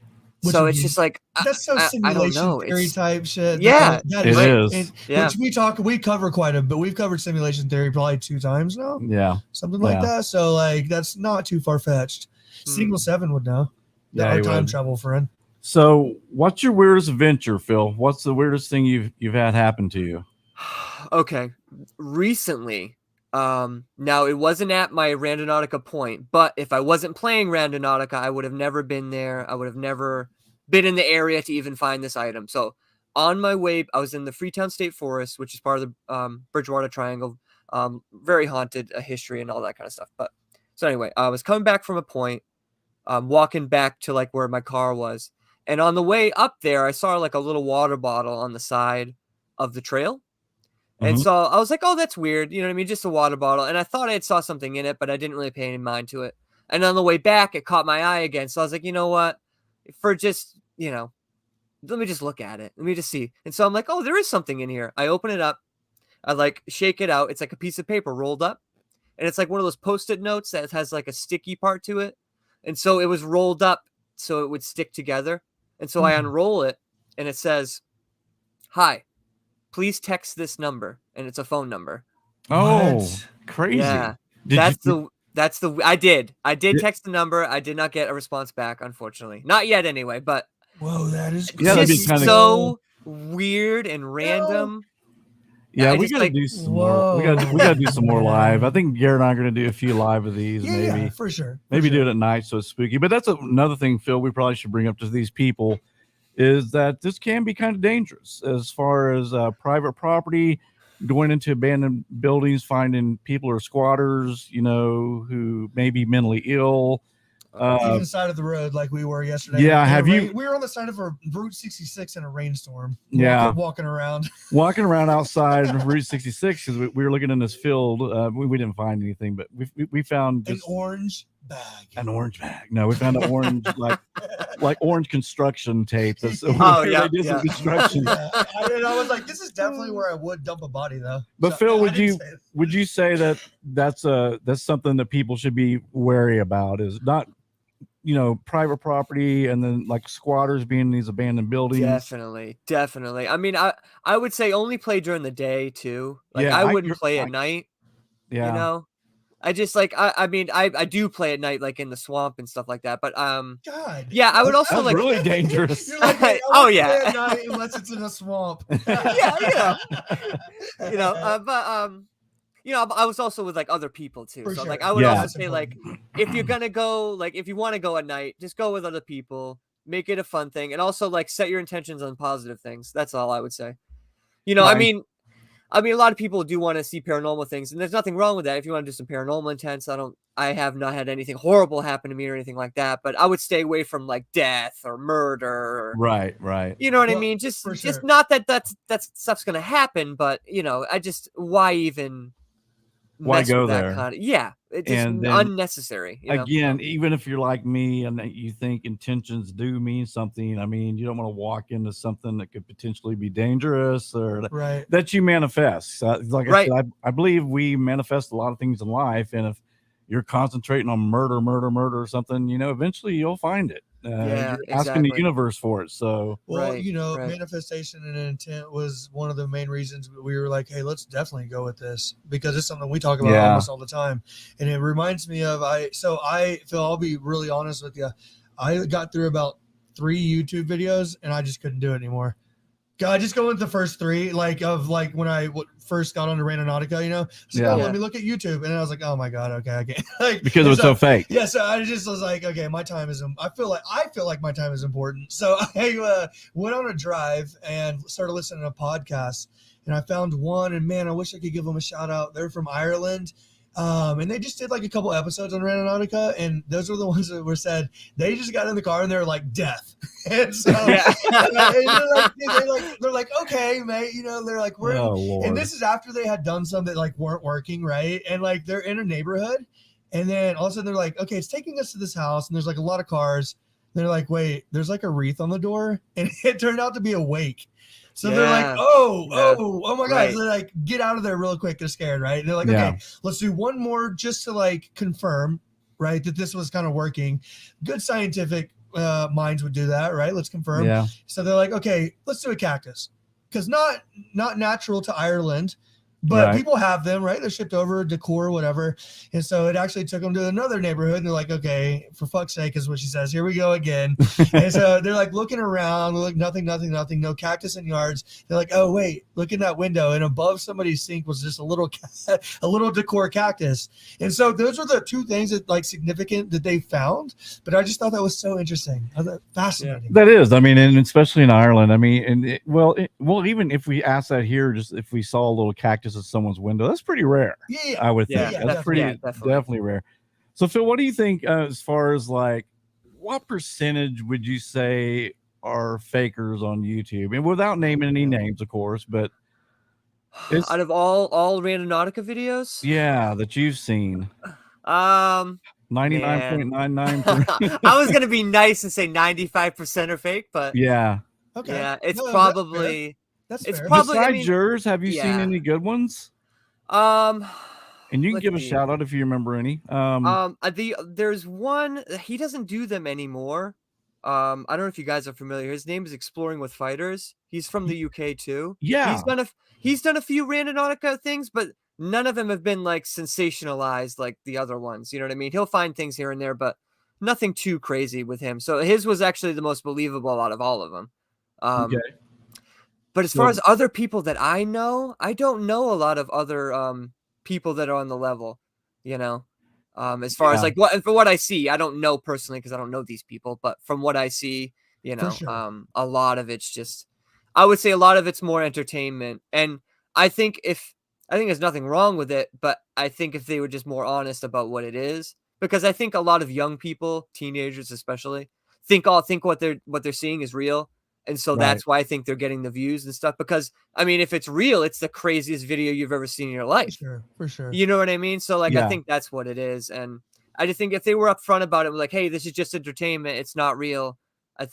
So it's just like, that's so simulation theory type shit. Yeah, it is. Which we cover quite a bit. We've covered simulation theory probably 2 times now. Yeah. Something like that. So like, that's not too far fetched. Signal 7 would know. Yeah, our time travel friend. So what's your weirdest adventure, Phil? What's the weirdest thing you've had happen to you? Okay. Recently, now it wasn't at my Randonautica point, but if I wasn't playing Randonautica, I would have never been there. I would have never been in the area to even find this item. So on my way, I was in the Freetown State Forest, which is part of the Bridgewater Triangle, very haunted history and all that kind of stuff. But so anyway, I was coming back from a point, walking back to like where my car was. And on the way up there, I saw like a little water bottle on the side of the trail. And so I was like, oh, that's weird. You know what I mean? Just a water bottle. And I thought I saw something in it, but I didn't really pay any mind to it. And on the way back, it caught my eye again. So I was like, you know what? For just, let me just look at it. Let me just see. And so I'm like, oh, there is something in here. I open it up. I like shake it out. It's like a piece of paper rolled up. And it's like one of those Post-it notes that has like a sticky part to it. And so it was rolled up so it would stick together. And so I unroll it and it says, hi. Please text this number, and it's a phone number. Oh, crazy! Yeah, I did text the number. I did not get a response back, unfortunately. Not yet, anyway. But whoa, that is just so weird and random. Yeah, we gotta do some more. We gotta do some more live. I think Garret and I are gonna do a few live of these, maybe for sure. Maybe do it at night so it's spooky. But that's another thing, Phil. We probably should bring up to these people. Is that this can be kind of dangerous as far as private property, going into abandoned buildings, finding people or squatters, who may be mentally ill. Even the side of the road like we were yesterday. Yeah, we were on the side of Route 66 in a rainstorm. Walking around outside of Route 66 because we were looking in this field. We didn't find anything, but we found an orange bag. An orange bag. No, we found an orange like orange construction tape. Construction. I was like, this is definitely where I would dump a body, though. But Phil, would you say that that's something that people should be wary about? Is not private property and then like squatters being in these abandoned buildings. Definitely. I mean, I would say only play during the day too. Like I wouldn't play at night. Yeah. I just like I mean I do play at night like in the swamp and stuff like that. But God. Yeah, I would also like really dangerous. You're like, hey, oh play yeah. at night unless it's in a swamp. Yeah. I was also with like other people too. For so sure. like I would also say like if you're gonna go, like if you want to go at night, just go with other people, make it a fun thing, and also like set your intentions on positive things. That's all I would say. I mean, I mean, a lot of people do want to see paranormal things, and there's nothing wrong with that. If you want to do some paranormal intense, I have not had anything horrible happen to me or anything like that, but I would stay away from like death or murder or, Right. you know what I Well, mean? Just for sure. not that stuff's going to happen, but you know, why even Why mess go with that there? kind of, yeah, it's just And then unnecessary, you know? again, even if you're like me and that you think intentions do mean something, I mean, you don't want to walk into something that could potentially be dangerous or Right. that you manifest. Like I Right. said, I believe we manifest a lot of things in life, and if you're concentrating on murder or something, you know, eventually you'll find it. Yeah, You're asking the exactly. universe for it. So Well, Right, you know, right. manifestation and intent was one of the main reasons we were like, hey, let's definitely go with this because it's something we talk about Yeah. almost all the time. And it reminds me of Phil, I'll be really honest with you. I got through about 3 YouTube videos and I just couldn't do it anymore. God, just go with the first 3, like when I first got onto Randonautica, you know, it's like, Yeah. oh, let me look at YouTube. And I was like, oh my God, okay, I can't. Like, because it was so fake. yeah, so I just was like, okay, my time is. I feel like my time is important. So I went on a drive and started listening to podcasts, and I found one, and man, I wish I could give them a shout out. They're from Ireland, and they just did like a couple episodes on Randonautica, and those were the ones that were said they just got in the car and they're like death, and so Yeah. and they're like okay, mate, you know, they're like we're. Oh Lord. And this is after they had done some that like weren't working, right? And like they're in a neighborhood, and then all of a sudden they're like, okay, it's taking us to this house, and there's like a lot of cars. They're like, wait, there's like a wreath on the door, and it turned out to be a wake. So they're like, Yeah. oh my God. Right. So they're like, get out of there real quick. They're scared, right? And they're like, Yeah. okay, let's do one more just to like confirm, right, that this was kind of working. Good scientific minds would do that, right? Let's confirm. Yeah. So they're like, okay, let's do a cactus. Because not natural to Ireland, but Right. people have them, right? They're shipped over, decor, whatever. And so it actually took them to another neighborhood. And they're like, okay, for fuck's sake, is what she says. Here we go again. And so they're like looking around, they're like nothing, no cactus in yards. They're like, oh wait, look in that window, and above somebody's sink was just a little decor cactus. And so those were the 2 things that like significant that they found. But I just thought that was so interesting. I thought fascinating. That is, I mean, and especially in Ireland. I mean, and well, even if we ask that here, just if we saw a little cactus at someone's window, that's pretty rare. Yeah. I would think Yeah, that's pretty definitely rare. So Phil, what do you think as far as like what percentage would you say are fakers on YouTube? And without naming any names, of course, but it's Out of all Randonautica videos, yeah, that you've seen. 99.99%. I was gonna be nice and say 95% are fake, but Yeah. Okay. yeah, it's No, probably that's it's fair. probably- I Besides mean, yours, have you seen yeah. any good ones? um And you can let's give a see. shout out if you remember any. There's one, he doesn't do them anymore. I don't know if you guys are familiar. His name is Exploring with Fighters. He's from the UK too. Yeah. He's done a few Randonautica things, but none of them have been like sensationalized like the other ones. You know what I mean? He'll find things here and there, but nothing too crazy with him. So his was actually the most believable out of all of them. Okay. But as far as other people that I know, I don't know a lot of other people that are on the level, you know. As far as Yeah. like for what I see, I don't know personally because I don't know these people, but from what I see, you For know, sure. a lot of it's just, I would say a lot of it's more entertainment. And I think there's nothing wrong with it, but I think if they were just more honest about what it is, because I think a lot of young people, teenagers especially, think what they're seeing is real. And so Right. that's why I think they're getting the views and stuff. Because I mean, if it's real, it's the craziest video you've ever seen in your life. For sure. You know what I mean? So like, Yeah. I think that's what it is. And I just think if they were upfront about it, like, hey, this is just entertainment, it's not real. I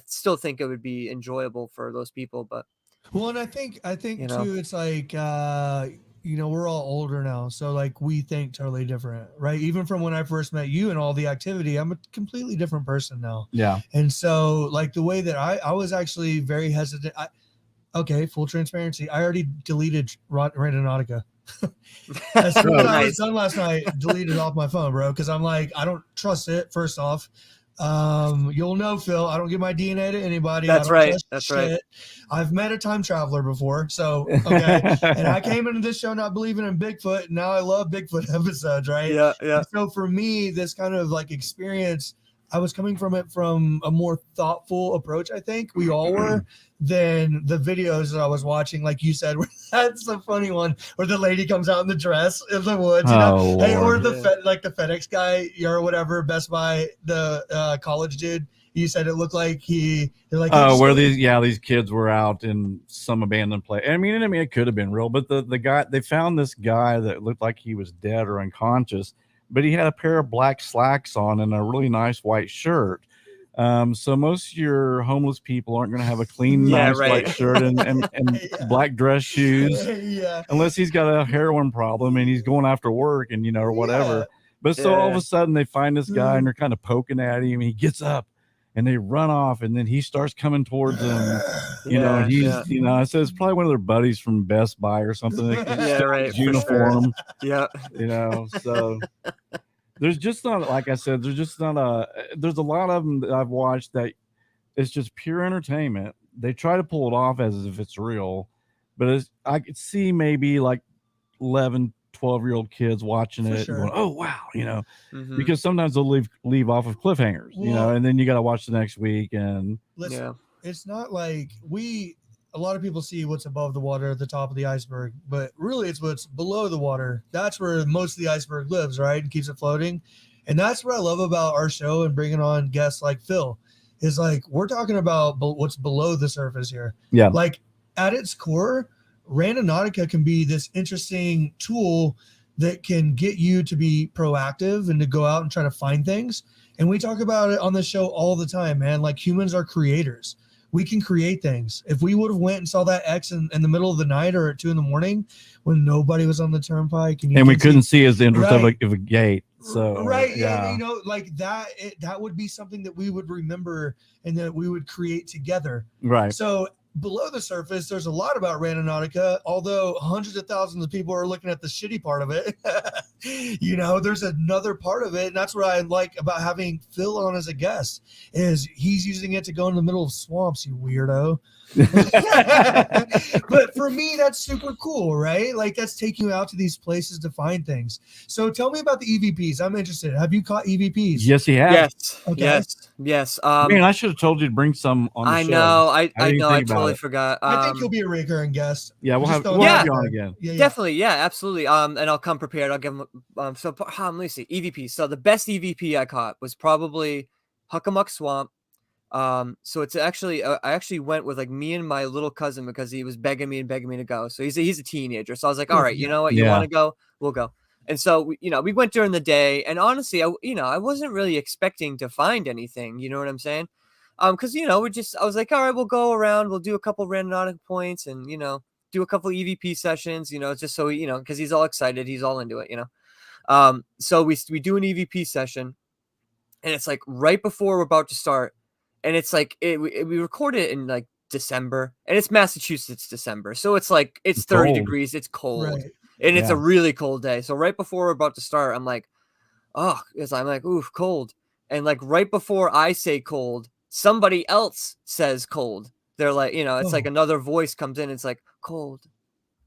still think it would be enjoyable for those people. But Well, and I think You know? too, it's like you know, we're all older now, so like we think totally different, right? Even from when I first met you and all the activity, I'm a completely different person now. Yeah. And so like the way that I was actually very hesitant. Okay, full transparency. I already deleted Randonautica. As soon as I was Nice. done last night, deleted off my phone, bro, because I'm like, I don't trust it, first off. You'll know, Phil, I don't give my DNA to anybody. That's I don't right. trust That's shit. right. I've met a time traveler before, so okay. And I came into this show not believing in Bigfoot, and now I love Bigfoot episodes, right? Yeah, yeah. And so for me, this kind of like experience I was coming from it from a more thoughtful approach. I think we all were than the videos that I was watching. Like you said, that's a funny one where the lady comes out in the dress in the woods, you know? Oh, Hey, or Lord. the like the FedEx guy or whatever, Best Buy, the college dude. You said it looked like they're like, Oh, where these kids were out in some abandoned place. I mean, it could have been real, but the guy, they found this guy that looked like he was dead or unconscious, but he had a pair of black slacks on and a really nice white shirt. So most of your homeless people aren't going to have a clean, Yeah, nice right. white shirt and Yeah. black dress shoes, yeah. unless he's got a heroin problem and he's going after work and, you know, or whatever. Yeah. But so all of Yeah. a sudden they find this guy and they're kind of poking at him. He gets up and they run off, and then he starts coming towards them. You know, and Yeah, he's, you know, I said it's probably one of their buddies from Best Buy or something. Yeah, right. His for sure. uniform, Yeah. you know. So there's just not, like I said, there's a lot of them that I've watched that it's just pure entertainment. They try to pull it off as if it's real, but I could see maybe like 11, 12-year-old kids watching For it sure. and going, oh wow, you know, Mhm. because sometimes they'll leave off of cliffhangers, you know, Well- and then you got to watch the next week. And Listen, Yeah. it's not like a lot of people see what's above the water at the top of the iceberg, but really it's what's below the water. That's where most of the iceberg lives, right? And keeps it floating. And that's what I love about our show and bringing on guests like Phil is like, we're talking about what's below the surface here. yeah, Like at its core, Randonautica can be this interesting tool that can get you to be proactive and to go out and try to find things. And we talk about it on the show all the time, man. Like humans are creators. We can create things. If we would have went and saw that X in the middle of the night or at 2 a.m. when nobody was on the turnpike and we couldn't see his entrance Right. of a gate. So right, yeah, you know, like that, that would be something that we would remember and that we would create together. right. So below the surface, there's a lot about Randonautica, although hundreds of thousands of people are looking at the shitty part of it. You know, there's another part of it. And that's what I like about having Phil on as a guest is he's using it to go in the middle of swamps, you weirdo. But for me, that's super cool, right? Like that's taking you out to these places to find things. So tell me about the EVPs. I'm interested. Have you caught EVPs? Yes, he has. Yes. Okay. Yes. Man, I should have told you to bring some on the I show. know. I didn't know. I think about totally it. forgot. I think you'll be a recurring guest. Yeah, we'll Just have don't we'll know have you that. on again. Yeah, yeah. Definitely, yeah, absolutely. And I'll come prepared. I'll give them. Let me see. EVP. So the best EVP I caught was probably Huckamuck Swamp. So it's actually I actually went with like me and my little cousin because he was begging me to go. So he's a teenager. So I was like, all right, you know what, you Yeah. want to go, we'll go. And so we went during the day. And honestly, I wasn't really expecting to find anything. You know what I'm saying? Because I was like, all right, we'll go around, we'll do a couple Randonautica points, and do a couple EVP sessions. Just so because he's all excited, he's all into it. So we do an EVP session, and it's like right before we're about to start. And it's like we recorded it in like December, and it's Massachusetts December, so it's like it's 30 Cold. degrees, it's cold, Right. and it's a Yeah. really cold day. So right before we're about to start, I'm like, ooh, cold. And like right before I say cold, somebody else says cold. They're like, it's like Oh. another voice comes in. It's like cold.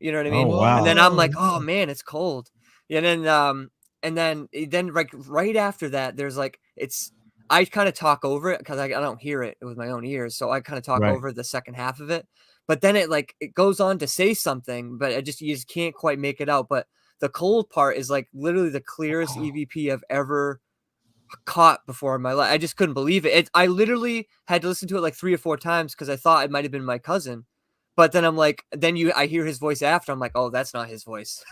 You know what I mean? Oh, wow. And then I'm like, Whoa, oh man, it's cold. And then like right after that, there's like I kind of talk over it because I don't hear it with my own ears, so I kind of talk Right. over the second half of it. But then it goes on to say something, but you just can't quite make it out. But the cold part is like literally the clearest EVP I've ever caught before in my life. I just couldn't believe it. I literally had to listen to it like 3 or 4 times because I thought it might have been my cousin. But then I'm like, I hear his voice after. I'm like, oh, that's not his voice.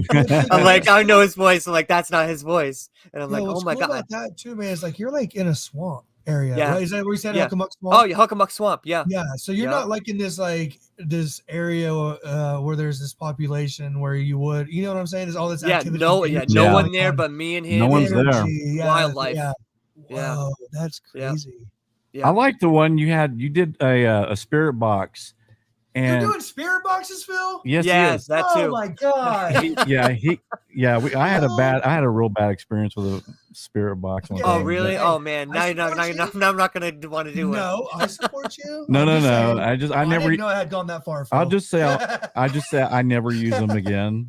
I'm like, I know his voice. I'm like, that's not his voice. And I'm like, what's oh my cool God. about that too, man, is like you're like in a swamp area, Yeah. right? Is that where you said Yeah. Huckamuck Swamp? Oh, yeah, Huckamuck Swamp. Yeah. Yeah, so you're Yeah. not like in this area where there's this population where you would, you know what I'm saying? There's all this Yeah. activity. No and Yeah. one there but me and him. No one's there. energy, Wildlife. Yeah. Yeah. Whoa, that's Yeah. crazy. Yeah. I like the one you did a spirit box, You're and doing spirit boxes, Phil? yes, he Yes, is. that Oh too. my god. I had a real bad experience with a spirit box one Okay. Oh time. really? Hey, Oh man, I now support you. I'm not gonna want to do it. No, I support you. No, I'm no, just no. saying, I never. didn't know I had gone that far. I'll Phil. just say I just say I never use them again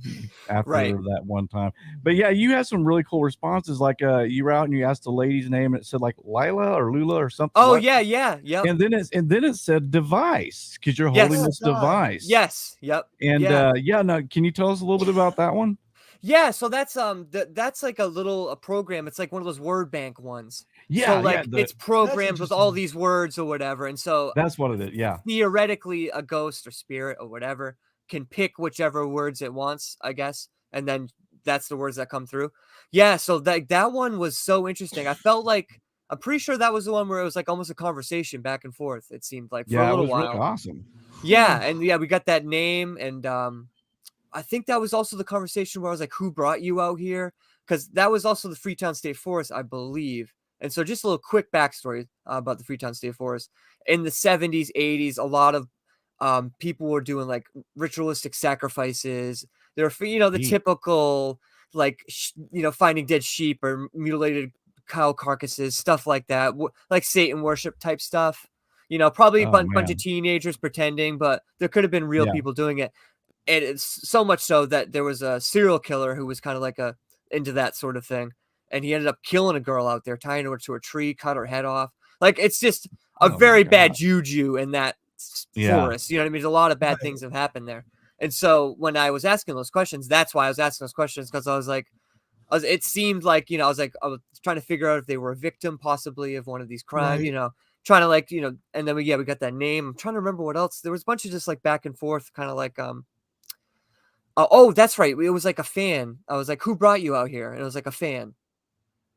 after Right. that one time. But yeah, you had some really cool responses. Like you were out and you asked the lady's name and it said like Lila or Lula or something. Oh like- yeah, yep. And then it said device because you're Yes. holding this Oh, God. device. Yes, yep. And yeah. no, can you tell us a little bit about that one? Yeah, so that's that's like a program. It's like one of those word bank ones. Yeah, So like yeah. it's programmed with all interesting. these words or whatever. And so That's what it is. Yeah. theoretically a ghost or spirit or whatever can pick whichever words it wants, I guess, and then that's the words that come through. Yeah, so that one was so interesting. I felt like I'm pretty sure that was the one where it was like almost a conversation back and forth. It seemed like for Yeah, a it little was while. really awesome. Yeah, and yeah, we got that name, and I think that was also the conversation where I was like, "Who brought you out here?" Because that was also the Freetown State Forest, I believe. And so, just a little quick backstory about the Freetown State Forest. In the 70s, 80s, a lot of people were doing like ritualistic sacrifices. There were, the Neat. typical like finding dead sheep or mutilated cow carcasses, stuff like that, like Satan worship type stuff. Probably a Oh, bunch man. of teenagers pretending, but there could have been real Yeah. people doing it. And it's so much so that there was a serial killer who was kind of like into that sort of thing. And he ended up killing a girl out there, tying her to a tree, cut her head off. Like, it's just a Oh, my very bad God. juju in that Yeah. forest. You know what I mean? There's a lot of bad things have happened there. And so when I was asking those questions, that's why I was asking those questions, because I was like, it seemed like, I was trying to figure out if they were a victim possibly of one of these crimes, Right. trying to like, and then we got that name. I'm trying to remember what else. There was a bunch of just like back and forth, kind of like, oh, that's right. It was like a fan. I was like, "Who brought you out here?" And it was like a fan,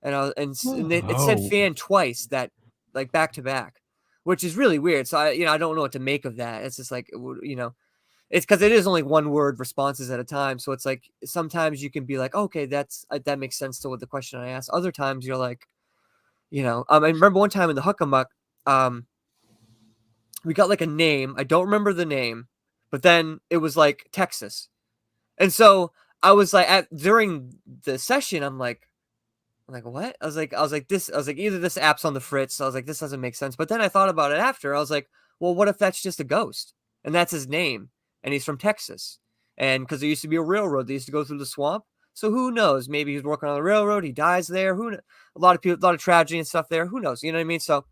and it said Oh. fan twice, that like back to back, which is really weird. So I don't know what to make of that. It's just like it's because it is only one word responses at a time. So it's like sometimes you can be like, okay, that makes sense to what the question I asked. Other times you're like, I remember one time in the Huckamuck, we got like a name. I don't remember the name, but then it was like Texas. And so I was like, during the session, I'm like, what? I was like, either this app's on the fritz. I was like, this doesn't make sense. But then I thought about it after. I was like, well, what if that's just a ghost and that's his name and he's from Texas? And because there used to be a railroad, they used to go through the swamp. So who knows? Maybe he's working on the railroad. He dies there. A lot of tragedy and stuff there. Who knows? You know what I mean? So,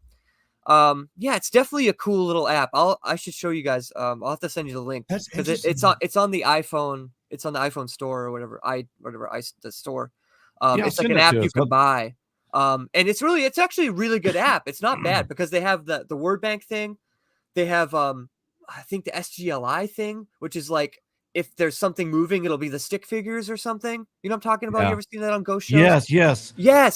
yeah, it's definitely a cool little app. I should show you guys. I'll have to send you the link That's because interesting. it's on the iPhone. It's on the iPhone store or whatever. The store. Yeah, It's like send an it app to you us. can buy. And it's actually a really good app. It's not bad because they have the word bank thing. They have I think the SGLI thing, which is like if there's something moving, it'll be the stick figures or something. You know what I'm talking about? Yeah. You ever seen that on ghost shows? Yes. Where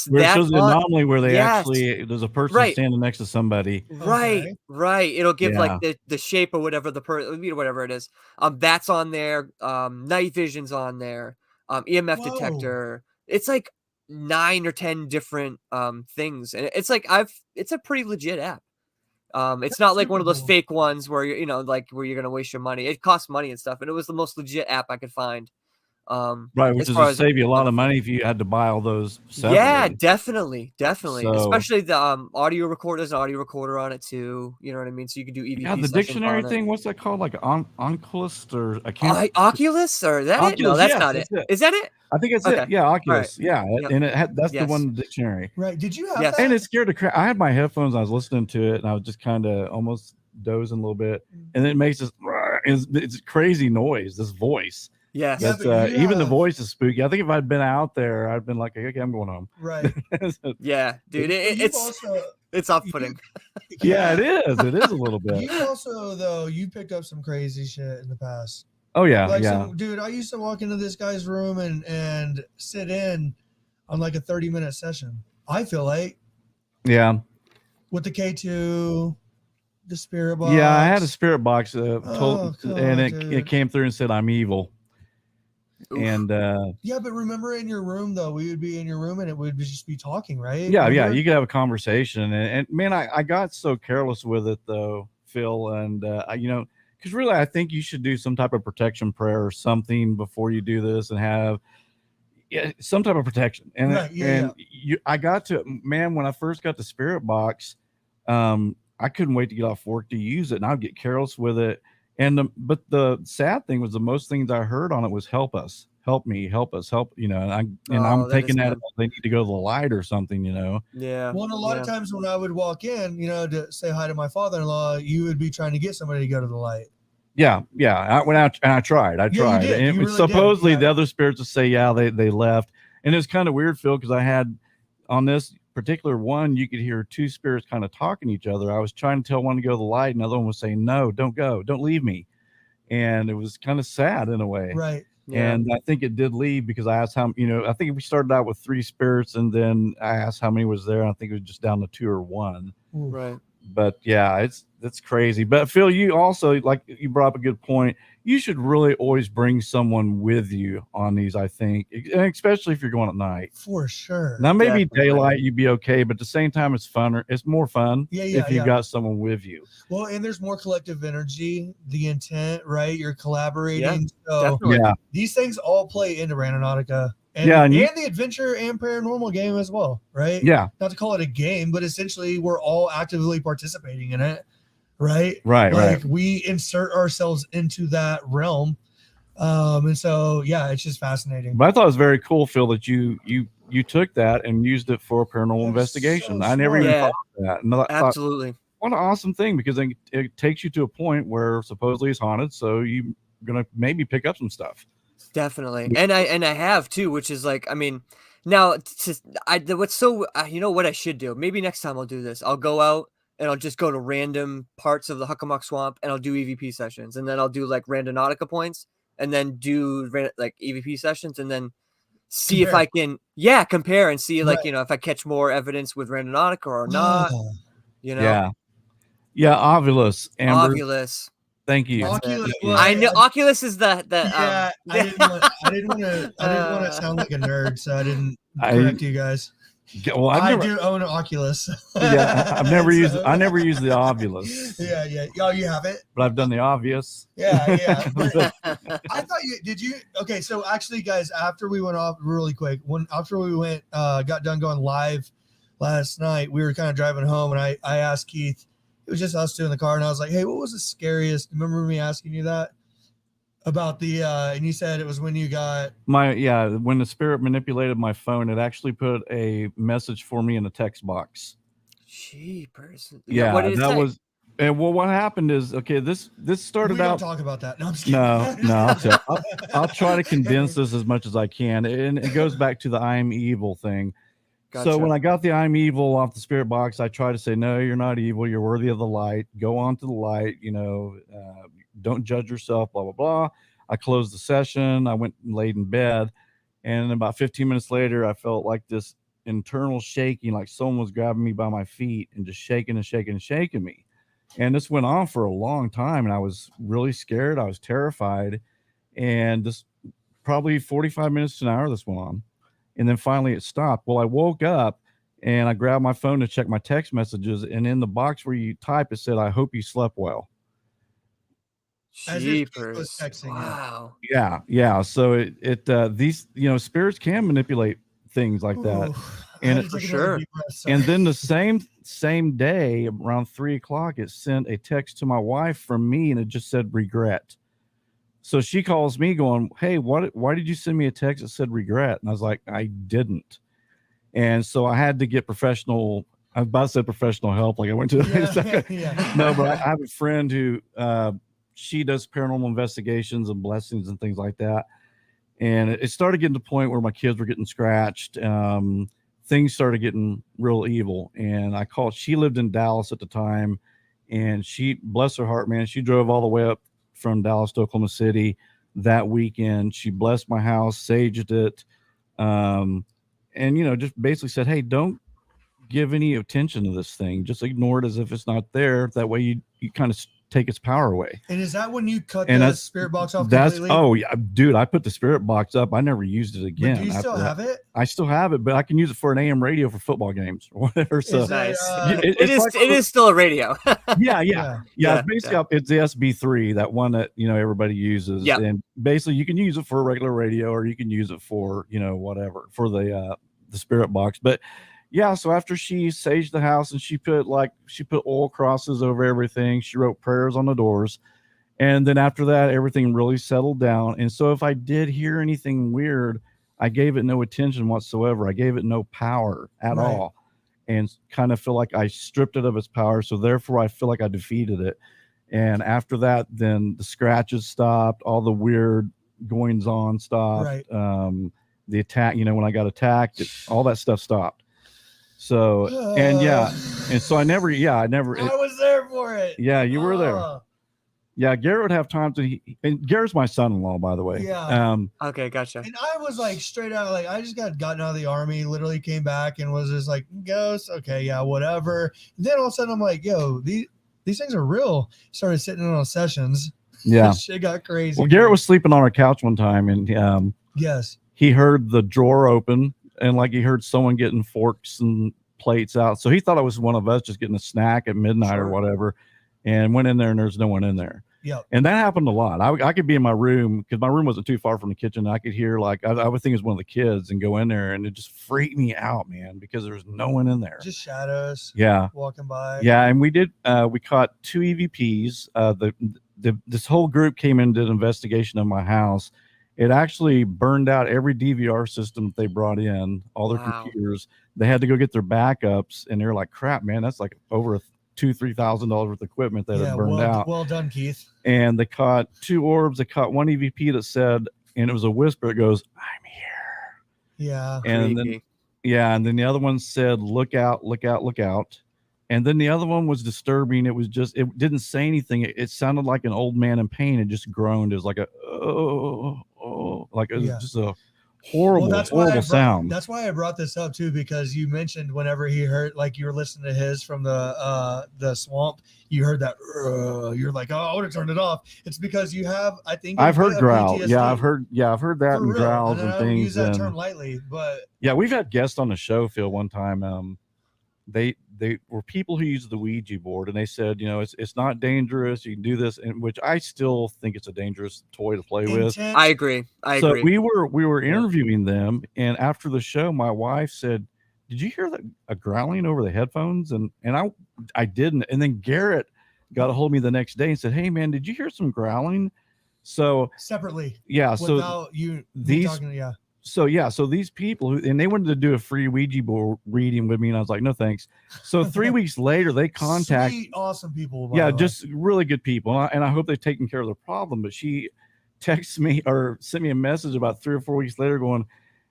Where it that's shows the anomaly where they yes. actually there's a person Right. standing next to somebody. Okay. Right. It'll give Yeah. like the shape or whatever whatever it is. That's on there. Night vision's on there. EMF Whoa. detector. It's like 9 or 10 different things, and it's like it's a pretty legit app. It's not like one of those cool. fake ones where like where you're gonna waste your money. It costs money and stuff, and it was the most legit app I could find. Right, which as is far to as save you a lot of other- money if you had to buy all those Yeah, separately. definitely. So- Especially the audio recorder. There's an audio recorder on it too. You know what I mean? So you can do EVP. Yeah, the sessions dictionary on it. thing. What's that called? Like Onculus or I can't. Oculus or is that it? No, Oculus, that's yes, not it. that's it. Is that it? I think it's Okay. it. Yeah, Oculus. Yeah, Yep. and that's the Yes. one in the dictionary. Right. Did you have Yes. that? And it scared the crap. I had my headphones. I was listening to it, and I was just kind of almost dozing a little bit, and it makes this. It's crazy noise. This voice. Yes. Yeah, That's but you even the have- voice is spooky. I think if I'd been out there, I'd been like, okay, I'm going home. Right. Yeah, dude. You've It's also, it's off-putting. Yeah, it is. It is a little bit. You also though you picked up some crazy shit in the past. Oh yeah, Like yeah. dude, I used to walk into this guy's room and sit in on like a 30-minute session. I feel like Yeah. with the K2, the spirit box. Yeah, I had a spirit box Oh, come and on, it dude. came through and said I'm evil. Oof. And Yeah, but remember in your room though, we would be in your room and it would just be talking, right? yeah, Remember? you could have a conversation. And man, I got so careless with it though, Phil. And because really I think you should do some type of protection prayer or something before you do this and have yeah, some type of protection. And Right, yeah, and I got to, man, when I first got the spirit box, I couldn't wait to get off work to use it, and I'd get careless with it. But the sad thing was the most things I heard on it was help us, help me, help us, help, and I'm Oh, that is taking that good. as they need to go to the light or something, Yeah. Well, and a lot of times when I would walk in, to say hi to my father-in-law, you would be trying to get somebody to go to the light. Yeah. I went out and I tried. you did. And You really supposedly did. the other spirits would say, yeah, they left. And it's kind of weird, Phil, because I had on this particular one, you could hear two spirits kind of talking to each other. I was trying to tell one to go to the light, and the other one was saying, no, don't go, don't leave me. And it was kind of sad in a way. Right. Yeah. And I think it did leave because I asked how, I think we started out with 3 spirits, and then I asked how many was there. And I think it was just down to 2 or 1. Right. But yeah, it's crazy. But Phil, you also, like, you brought up a good point. You should really always bring someone with you on these, I think, and especially if you're going at night. For sure. Now, maybe Definitely. daylight you'd be okay, but at the same time, it's funner. It's more fun if you've got someone with you. Well, and there's more collective energy, the intent, right? You're collaborating. So Definitely. Yeah, these things all play into Randonautica. And, Yeah, and and, you- the adventure and paranormal game as well, right? yeah, Not to call it a game, but essentially we're all actively participating in it, right? right, Like right. we insert ourselves into that realm. And so, yeah, it's just fascinating. But I thought it was very cool, Phil, that you took that and used it for a paranormal That was investigation. so I never even Yeah. thought of that. And I thought, Absolutely. what an awesome thing, because it takes you to a point where supposedly it's haunted, so you're gonna maybe pick up some stuff. Definitely. And I have too, which is like, I mean, now what's so what I should do? Maybe next time I'll do this. I'll go out and I'll just go to random parts of the Huckamuck Swamp and I'll do EVP sessions, and then I'll do like Randonautica points, and then do like EVP sessions, and then see if I can compare and see like, Right. if I catch more evidence with Randonautica or not, Oh, Yeah, Ovilus, Amber. Ovilus. Thank you. Oculus. Yeah. Well, I know Oculus is the yeah, I didn't want to sound like a nerd, so I didn't correct you guys. Well, I do own an Oculus. Yeah, I've never used. So- I never used the Ovilus, Yeah. Oh, you haven't? but I've done the obvious. Yeah. But I thought you did. You okay? So actually, guys, after we went off really quick, after we went, got done going live last night, we were kind of driving home, and I asked Keith. It was just us two in the car, and I was like, "Hey, what was the scariest?" Remember me asking you that about the? And you said it was when you got When the spirit manipulated my phone, it actually put a message for me in the text box. Jeepers. Yeah, What did it that say? was. And well, what happened is, okay, this started we don't out. talk about that. No, I'm just kidding. No, I'll try to condense this as much as I can, and it goes back to the I'm evil thing. Gotcha. So when I got the I'm evil off the spirit box, I try to say, no, you're not evil. You're worthy of the light. Go on to the light. Don't judge yourself, blah, blah, blah. I closed the session. I went and laid in bed. And about 15 minutes later, I felt like this internal shaking, like someone was grabbing me by my feet and just shaking and shaking and shaking me. And this went on for a long time. And I was really scared. I was terrified. And this probably 45 minutes to an hour this went on. And then finally it stopped. Well, I woke up and I grabbed my phone to check my text messages. And in the box where you type, it said, I hope you slept well. As if Keith Jeepers. was texting you. Wow. Yeah. So these, spirits can manipulate things like that. Ooh, I And had it- to take For another sure. deep breath, sorry. And then the same day around 3:00, it sent a text to my wife from me, and it just said regret. So she calls me going, hey, why did you send me a text that said regret? And I was like, I didn't. And so I had to get professional. I was about to say professional help. Like I went to yeah. No, but I have a friend who she does paranormal investigations and blessings and things like that. And it started getting to the point where my kids were getting scratched. Things started getting real evil. And I called, she lived in Dallas at the time. And she, bless her heart, man, she drove all the way up from Dallas to Oklahoma City that weekend. She blessed my house, saged it. And, just basically said, hey, don't give any attention to this thing. Just ignore it as if it's not there. That way you kind of take its power away. And is that when you cut And the that's- spirit box off That's completely? oh yeah, dude. I put the spirit box up. I never used it again. But do you still after that. have it? I still have it, but I can use it for an AM radio for football games or whatever. So Is it, Nice. it's It is still a radio. yeah. Yeah, It's basically it's the SB3, that one that everybody uses. Yep. And basically you can use it for a regular radio, or you can use it for whatever for the spirit box. But yeah, so after she saged the house and she put oil crosses over everything, she wrote prayers on the doors. And then after that, everything really settled down. And so if I did hear anything weird, I gave it no attention whatsoever. I gave it no power at all, and kind of feel like I stripped it of its power. So therefore, I feel like I defeated it. And after that, then the scratches stopped, all the weird goings on stopped. Right. The attack, when I got attacked, all that stuff stopped. So, and so I never. I was there for it. Yeah, you were there. Yeah, Garrett would have times that and Garrett's my son-in-law, by the way. Yeah. Okay, gotcha. And I was like straight out, like I just gotten out of the army, literally came back and was just like, ghosts, okay, yeah, whatever. And then all of a sudden I'm like, yo, these things are real. Started sitting in on sessions. Yeah. Shit got crazy. Well, Garrett was sleeping on our couch one time, and yes, he heard the drawer open, and like he heard someone getting forks and plates out. So he thought it was one of us just getting a snack at midnight or whatever, and went in there and there's no one in there. Yeah. And that happened a lot. I could be in my room because my room wasn't too far from the kitchen. I could hear I would think it was one of the kids and go in there, and it just freaked me out, man, because there was no one in there. just shadows. Yeah. Walking by. Yeah. And we caught 2 EVPs. This whole group came in and did an investigation of my house. It actually burned out every DVR system that they brought in, all their computers. They had to go get their backups, and they're like, crap, man, that's like over $2,000-$3,000 worth of equipment that had burned out. Well done, Keith. And they caught 2 orbs. They caught 1 EVP that said, and it was a whisper, it goes, I'm here. Yeah. And then the other one said, look out, look out, look out. And then the other one was disturbing. It was just, it didn't say anything. It sounded like an old man in pain. It just groaned. It was like like it was just a horrible sound. That's why I brought this up too, because you mentioned whenever he heard, like you were listening to his from the swamp, you heard that. You're like, oh, I would have turned it off. It's because you have, I think I've heard growl. PTSD. Yeah, I've heard that and growls and I things. don't use that term lightly, but yeah, we've had guests on the show, Phil, one time. They were people who use the Ouija board, and they said, it's not dangerous. You can do this, and which I still think it's a dangerous toy to play with. I agree. So we were interviewing them, and after the show, my wife said, "Did you hear a growling over the headphones?" And I didn't. And then Garrett got a hold of me the next day and said, "Hey man, did you hear some growling?" So separately, yeah. Without these talking, yeah. So these people and they wanted to do a free Ouija board reading with me, and I was like, no thanks. So 3 weeks later, they contacted Sweet, awesome people. Yeah, just really good people, and I hope they've taken care of the problem. But she texted me or sent me a message about 3 or 4 weeks later, going,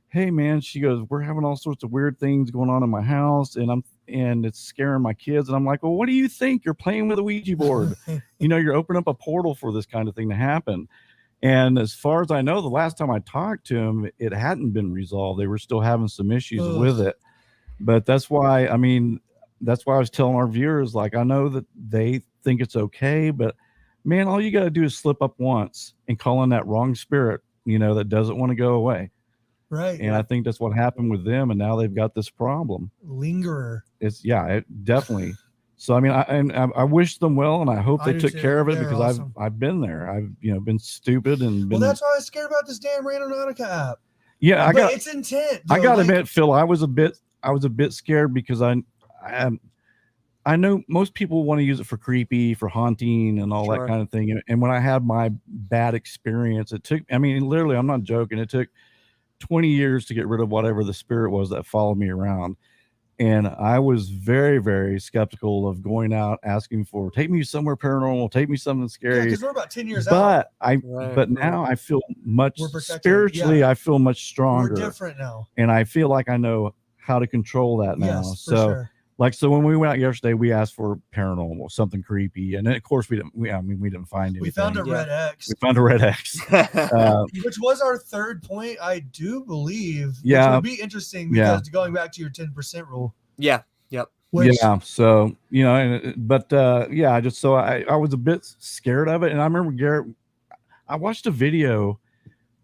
"Hey man," she goes, "we're having all sorts of weird things going on in my house, and it's scaring my kids." And I'm like, "Well, what do you think? You're playing with a Ouija board. You're opening up a portal for this kind of thing to happen." And as far as I know, the last time I talked to him, it hadn't been resolved. They were still having some issues with it. But that's why I was telling our viewers, like, I know that they think it's okay, but man, all you got to do is slip up once and call in that wrong spirit, that doesn't want to go away. Right. And I think that's what happened with them. And now they've got this problem. Lingerer. It definitely. So, I wish them well, and I hope they took care of it, because awesome. I've been there. I've, been stupid and been. Well, that's why I was scared about this damn Randonautica app. Yeah, it's intent. I got to admit, Phil, I was a bit scared because I know most people want to use it for creepy, for haunting, and all that kind of thing. And when I had my bad experience, it took. Literally, I'm not joking. It took 20 years to get rid of whatever the spirit was that followed me around. And I was very, very skeptical of going out asking for, take me somewhere paranormal, take me something scary. Because we're about 10 years out. But now I feel much spiritually. Yeah. I feel much stronger. We're different now. And I feel like I know how to control that now. Yes, for sure. So when we went out yesterday, we asked for paranormal, something creepy, and then of course we didn't find anything. We found a red X. We found a red X, which was our third point, I do believe. Yeah, which would be interesting because going back to your 10% rule. Yeah. Yep. Which, yeah. So, yeah, I just, so I was a bit scared of it. And I remember Garrett, I watched a video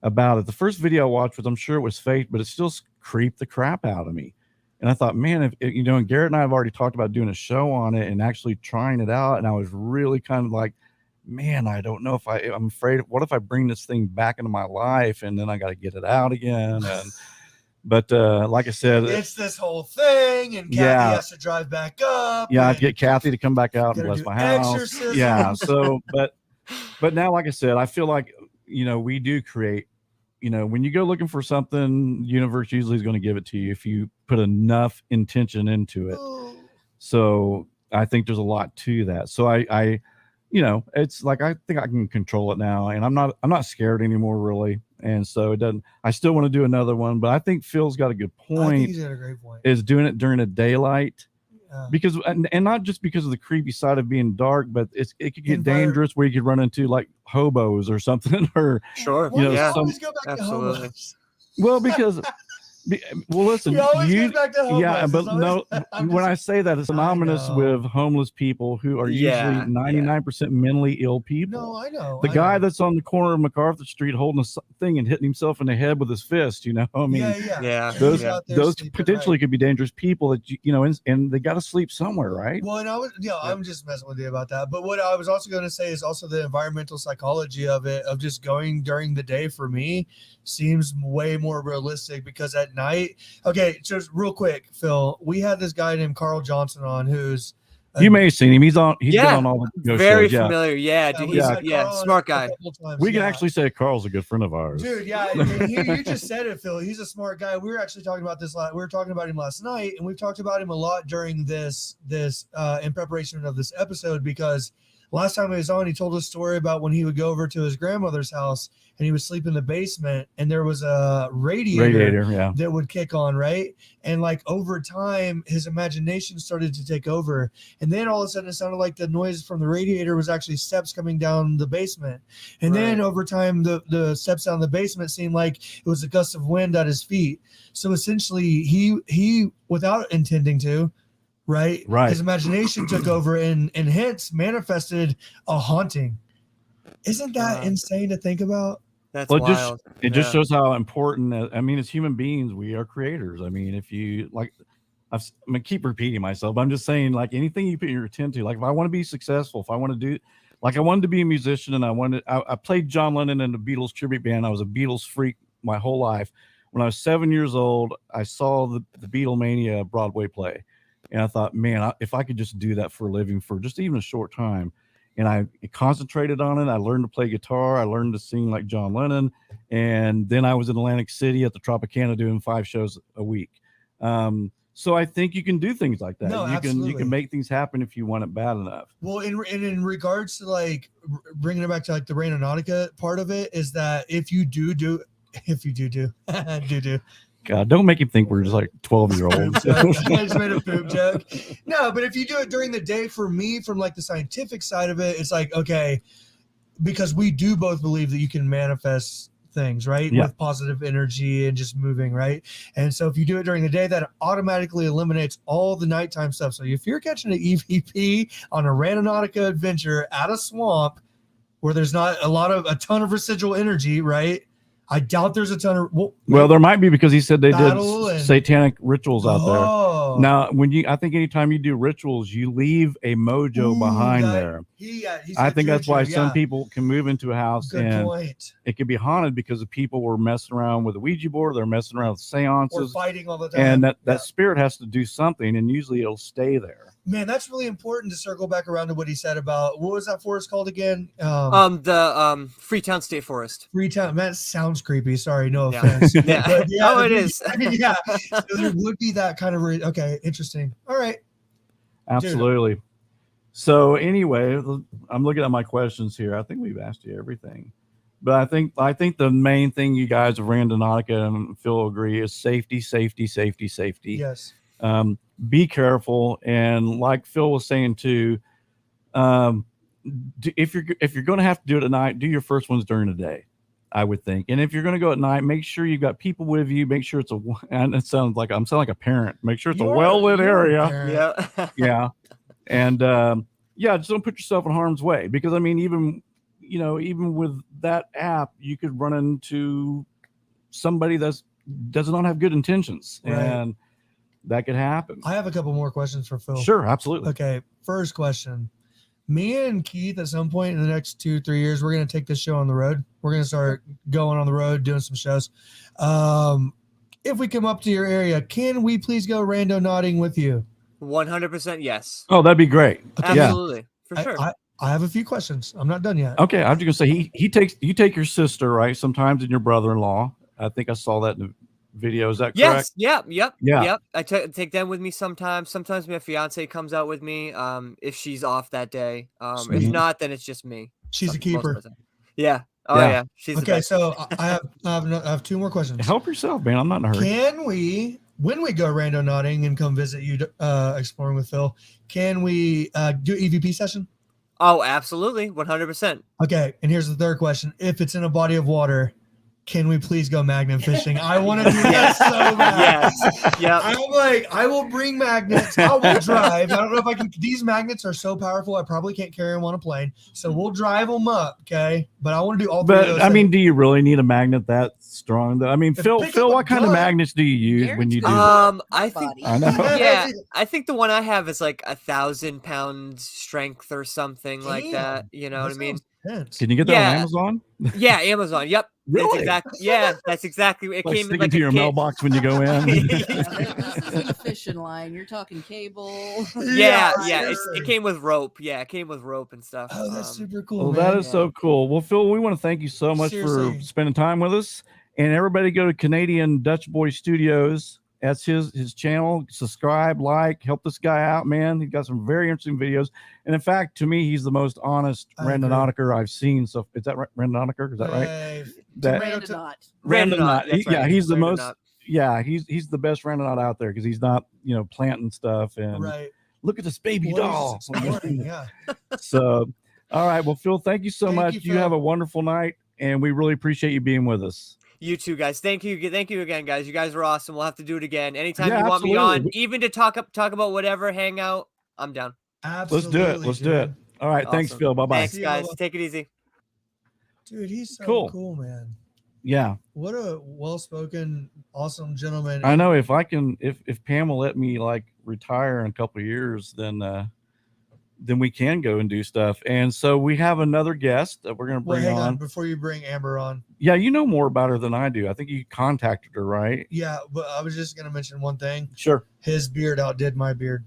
about it. The first video I watched was, I'm sure it was fake, but it still creeped the crap out of me. And I thought, man, and Garrett and I have already talked about doing a show on it and actually trying it out. And I was really kind of like, man, I don't know if I'm afraid, what if I bring this thing back into my life and then I got to get it out again? But like I said, it's this whole thing, and Kathy has to drive back up. Yeah, I'd get Kathy to come back out and bless my house. Exorcism. Yeah. So, but now, like I said, I feel like, we do create, when you go looking for something, the universe usually is going to give it to you if you put enough intention into it. So I think there's a lot to that. So I it's like, I think I can control it now, and I'm not scared anymore, really. And so it doesn't, I still want to do another one, but I think Phil's got a good point. I think he's got a great point. Is doing it during the daylight. Because and not just because of the creepy side of being dark, but it could get dangerous where you could run into like hobos or something, or sure, always go back absolutely. to hobos. Well, because listen, back to hobos. yeah, but no, when I say that, it's synonymous with homeless people who are usually 99% mentally ill people. No, I know. The guy that's on the corner of MacArthur Street holding a thing and hitting himself in the head with his fist, I mean, those potentially could be dangerous people that and they got to sleep somewhere, right? Well, and I'm just messing with you about that. But what I was also going to say is also the environmental psychology of it, of just going during the day, for me seems way more realistic, because at night, okay, just real quick, Phil, we had this guy named Carl Johnson on, who's you may have seen him. He's been on all the very shows. familiar. Yeah, dude, he's smart guy. We can actually say Carl's a good friend of ours. Dude, yeah, you just said it, Phil. He's a smart guy. We were actually talking about this. We were talking about him last night, and we've talked about him a lot during this in preparation of this episode, because last time he was on, he told a story about when he would go over to his grandmother's house and he would sleep in the basement, and there was a radiator that would kick on, right? And like over time, his imagination started to take over. And then all of a sudden, it sounded like the noise from the radiator was actually steps coming down the basement. And then over time, the steps down the basement seemed like it was a gust of wind at his feet. So essentially, he without intending to, right? His imagination took over and hence manifested a haunting. Isn't that insane to think about? That's wild. It just shows how important, as human beings, we are creators. I mean, if you like, I'm gonna keep repeating myself, but I'm just saying, like, anything you put your attention to, like if I want to be successful, if I want to do, like I wanted to be a musician, and I played John Lennon in the Beatles tribute band. I was a Beatles freak my whole life. When I was 7 years old, I saw the Beatlemania Broadway play. And I thought, man, if I could just do that for a living for just even a short time. And I concentrated on it. I learned to play guitar. I learned to sing like John Lennon. And then I was in Atlantic City at the Tropicana doing 5 shows a week. So I think you can do things like that. No, you can make things happen if you want it bad enough. Well, in regards to like bringing it back to like the Randonautica part of it, is that if you do God, don't make him think we're just like 12-year-olds. I just made a poop joke. No, but if you do it during the day, for me, from like the scientific side of it, it's like, okay, because we do both believe that you can manifest things, right? With positive energy and just moving, right? And so if you do it during the day, that automatically eliminates all the nighttime stuff. So if you're catching an EVP on a Randonautica adventure at a swamp where there's not a ton of residual energy, right? I doubt there's a ton of. Well, there might be, because he said they did satanic rituals out there. Now, I think anytime you do rituals, you leave a mojo behind there. I think that's why some people can move into a house it could be haunted because the people were messing around with the Ouija board, they're messing around with seances, or fighting all the time, and that spirit has to do something, and usually it'll stay there. Man, that's really important to circle back around to what he said about, what was that forest called again? The Freetown State Forest. Freetown. That sounds creepy. Sorry, no offense. But it is. Yeah, so there would be that kind of. Okay, interesting. All right. Absolutely. Dude. So anyway, I'm looking at my questions here. I think we've asked you everything, but I think the main thing you guys of Randonautica and Phil agree is safety. Yes. Be careful, and like Phil was saying too, if you're going to have to do it at night, do your first ones during the day. I would think. And if you're going to go at night, make sure you've got people with you. Make sure it's and it sounds like I'm sounding like a parent. Make sure it's a well-lit area. Yeah. Yeah. And yeah, just don't put yourself in harm's way, because I mean, even with that app, you could run into somebody does not have good intentions, Right. and that could happen. I have a couple more questions for Phil. Sure, absolutely. Okay, first question. Me and Keith, at some point in the next 2-3 years, we're going to take this show on the road. We're going to start going on the road, doing some shows. If we come up to your area, can we please go randonauting with you? 100% yes. Oh, that'd be great. Absolutely. For sure. I have a few questions. I'm not done yet. Okay, I'm just gonna say you take your sister, right? Sometimes, and your brother-in-law. I think I saw that in the video. Is that correct? Yes. Yep. Yeah. I take them with me sometimes. Sometimes my fiance comes out with me. If she's off that day. If Sweet. not, then it's just me. She's a most of keeper. the time. Yeah. Oh Yeah. yeah. She's the Okay, best. so I have 2 more questions. Help yourself, man. I'm not in a hurry. Can we, when we go randonauting and come visit you, exploring with Phil, can we do EVP session? Oh, absolutely. 100%. Okay, and here's the third question. If it's in a body of water, can we please go magnet fishing? I want to do that so bad. Yes. Yep. I'm like, I will bring magnets. I will drive. I don't know if I can. These magnets are so powerful, I probably can't carry them on a plane. So we'll drive them up, okay? But I want to do all 3 of those But I mean, things. do you really need a magnet that strong? I mean, If Phil, pick up a what kind of gun- magnets do you use when you do that? I think I know. yeah, I think the one I have is like 1,000-pound strength or something like that. Damn, You know what I mean? sounds intense. Can you get that Yeah. on Amazon? Yeah, Amazon. Yep. Really? That's exactly. It Like came in sticking like to a your kit. mailbox when you go in. This isn't a fishing line. You're talking cable. Yeah. sure. It came with rope. Yeah, it came with rope and stuff. Oh, that's super cool, Well, man. that is so cool. Well, Phil, we want to thank you so much Seriously. for spending time with us. And everybody go to Canadian Dutch Boy Studios. That's his channel. Subscribe, like, help this guy out, man. He's got some very interesting videos. And in fact, to me, he's the most honest I agree. Randonautica I've seen. So is that right? Randonautica? Is that right? Hey, That tomato Randonaut. Randonaut, that's right. He's the Randonaut. most. Yeah, he's the best Randonaut out there, because he's not planting stuff and right. look at this baby Well, doll. he's exploring, yeah. So, all right. Well, Phil, thank you so Thank much. you, You Phil. have a wonderful night, and we really appreciate you being with us. You too, guys. Thank you again, guys. You guys are awesome. We'll have to do it again anytime Yeah, you want me on, absolutely. even to talk about whatever, hang out. I'm down. Absolutely. Let's do it. Let's do it. dude. All right. Thanks, Awesome. Phil. Bye-bye. Thanks, See you, guys. bye-bye. Take it easy. Dude, he's so Cool. cool, man. Yeah. What a well-spoken, awesome gentleman. I know if Pam will let me like retire in a couple of years, then we can go and do stuff. And so we have another guest that we're going to Well, bring hang on on. before you bring Amber on. Yeah. You know more about her than I do. I think you contacted her, right? Yeah, but I was just gonna mention one thing. Sure. His beard outdid my beard.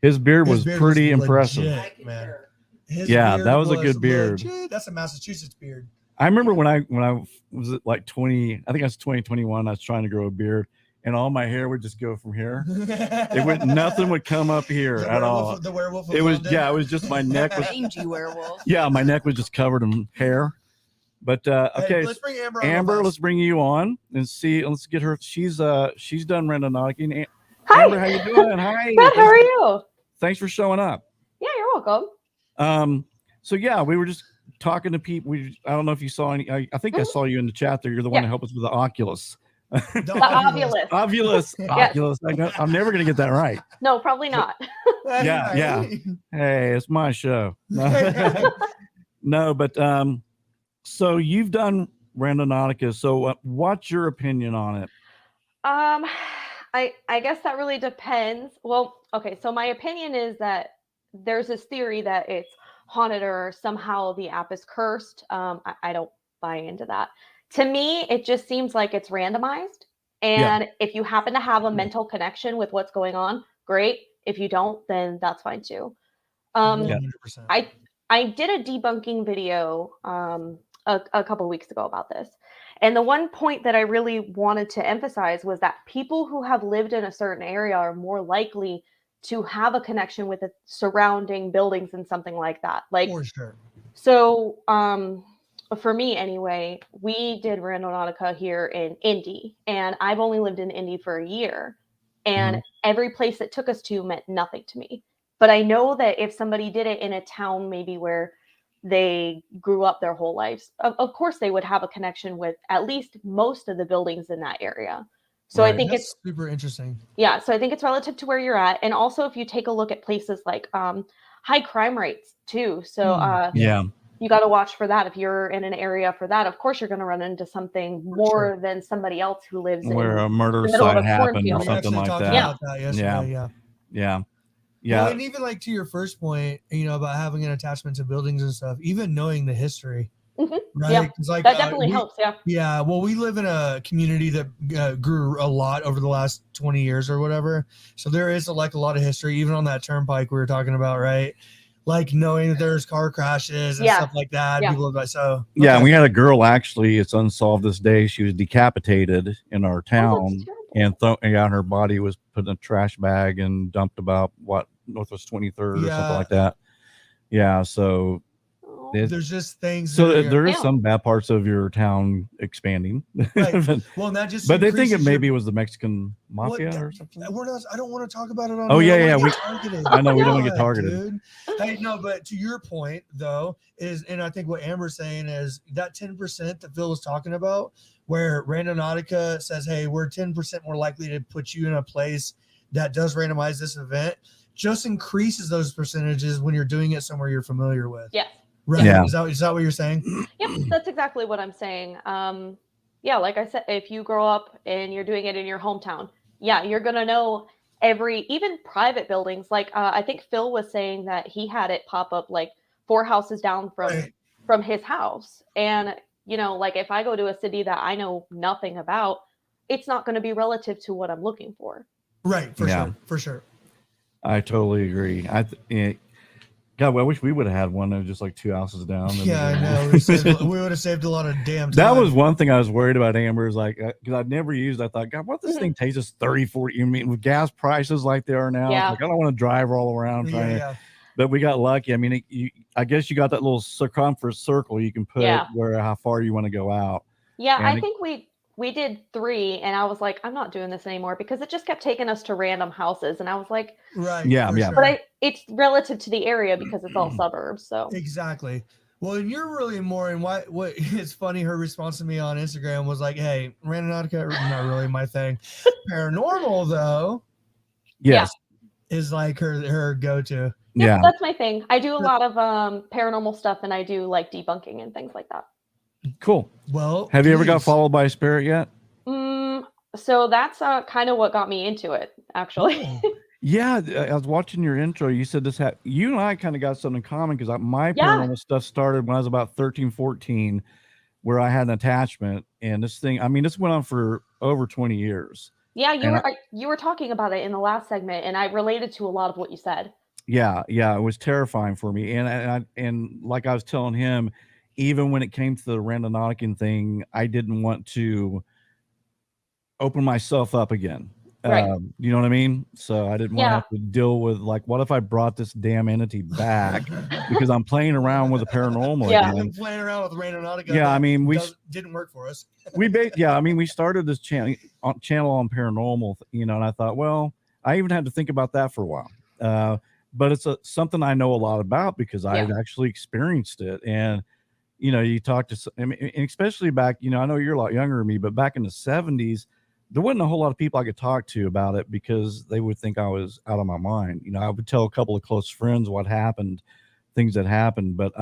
His beard His was beard pretty was impressive. legit, man. His Yeah, beard that was a good beard. legit. That's a Massachusetts beard. I remember when I was at like 20, I think I was 21, I was trying to grow a beard, and all my hair would just go from here. Nothing would come up here The at werewolf- all. The werewolf. of It was, London. yeah, it was just my neck was, Mangy werewolf. yeah, my neck was just covered in hair. But Hey, okay, let's bring Amber on. Amber, with let's us. bring you on and see. Let's get her. She's done Randonautica. Hi. Amber, how you doing? Hi. Good. How are you? Thanks for showing up. Yeah, you're welcome. So yeah, we were just talking to people. I don't know if you saw any. I think I saw you in the chat there. You're the one Yeah. to help us with the Oculus. The The Oculus. Ovilus. Oculus. Oculus. I'm never gonna get that right. No, probably not. Yeah, yeah. Hey, it's my show. No, but so you've done Randonautica. So what's your opinion on it? I guess that really depends. Well, okay, so my opinion is that there's this theory that it's haunted or somehow the app is cursed. I don't buy into that. To me, it just seems like it's randomized. And if you happen to have a mental connection with what's going on, great. If you don't, then that's fine too. 100%. I did a debunking video a couple weeks ago about this. And the one point that I really wanted to emphasize was that people who have lived in a certain area are more likely to have a connection with the surrounding buildings and something like that. Like, For sure. so for me anyway, we did Randonautica here in Indy, and I've only lived in Indy for a year. And every place it took us to meant nothing to me. But I know that if somebody did it in a town maybe where they grew up their whole lives. Of course, they would have a connection with at least most of the buildings in that area. So I think That's it's super interesting. yeah. So I think it's relative to where you're at, and also if you take a look at places like high crime rates too. So Yeah. you got to watch for that. If you're in an area for that, of course you're going to run into something more than somebody else who lives Where in a murder the middle of site a happened or cornfield. We something actually like talked that. about that yesterday. Yeah. Yeah. Well, and even like to your first point, about having an attachment to buildings and stuff, even knowing the history, right? Yeah, 'Cause, like, that definitely helps. Yeah. Yeah. Well, we live in a community that grew a lot over the last 20 years or whatever. So there is a lot of history, even on that turnpike we were talking about, right? Like knowing that there's car crashes and stuff like that. Yeah. People like so. Yeah, okay. we had a girl, actually, it's unsolved this day. She was decapitated in our town, and her body was put in a trash bag and dumped about Northwest 23rd or something like that. Yeah, so there's just things. So there is some bad parts of your town expanding. Right. Well, and that just but they think it increases maybe was the Mexican mafia or something. We're not. I don't want to talk about it on. Oh here. yeah. I know we don't want to get God, targeted. dude. Hey, no, but to your point though and I think what Amber's saying is that 10% that Phil was talking about, where Randonautica says, "Hey, we're 10% more likely to put you in a place that does randomize this event," just increases those percentages when you're doing it somewhere you're familiar with. Yes. Right. Yeah. Is that what you're saying? Yep, that's exactly what I'm saying. Yeah, like I said, if you grow up and you're doing it in your hometown, yeah, you're gonna know even private buildings. Like I think Phil was saying that he had it pop up like 4 houses down from his house, and like if I go to a city that I know nothing about, it's not going to be relative to what I'm looking for. Right. For sure. I totally agree. God, well, I wish we would have had one that was just like 2 houses down. Yeah, I know. We would have saved a lot of damn time. That was one thing I was worried about, Amber, is like, because I'd never used, I thought, God, what if this thing takes us 30, 40, you mean with gas prices like they are now? Yeah. Like, I don't want to drive all around trying to, but we got lucky. I mean, I guess you got that little circumference circle you can put how far you want to go out. Yeah, I think we did 3, and I was like, I'm not doing this anymore because it just kept taking us to random houses, and I was like, right, yeah. Sure. But it's relative to the area because it's all suburbs. So exactly. Well, and you're really more in what it's funny. Her response to me on Instagram was like, "Hey, Randonautica, not really my thing. Paranormal though, yes, is like her go-to. Yeah, that's my thing. I do a lot of paranormal stuff, and I do like debunking and things like that. Cool. Well, have you ever got followed by a spirit yet? So that's kind of what got me into it, actually. Yeah, I was watching your intro. You said this you and I kind of got something in common because my paranormal stuff started when I was about 13, 14, where I had an attachment, and this went on for over 20 years. Yeah, you were talking about it in the last segment, and I related to a lot of what you said. Yeah, it was terrifying for me, and like I was telling him, even when it came to the Randonautica thing, I didn't want to open myself up again. Right. You know what I mean? So I didn't want to have to deal with, like, what if I brought this damn entity back because I'm playing around with the paranormal again. Playing around with Randonautica. Yeah, I mean, didn't work for us. we started this channel on paranormal, and I thought, well, I even had to think about that for a while. But it's something I know a lot about because I had actually experienced it. And you talk to, and especially back, I know you're a lot younger than me, but back in the 70s, there wasn't a whole lot of people I could talk to about it because they would think I was out of my mind. I would tell a couple of close friends what happened, things that happened. But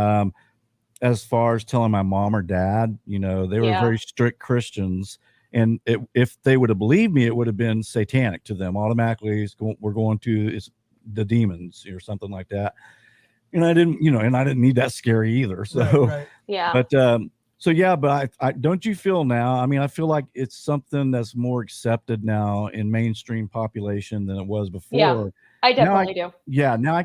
as far as telling my mom or dad, they were very strict Christians. And if they would have believed me, it would have been satanic to them. Automatically, we're going to the demons or something like that. And I didn't, and I didn't need that scary either. So, right. Yeah. But but I don't you feel now? I mean, I feel like it's something that's more accepted now in mainstream population than it was before. Yeah, I definitely do. Yeah, now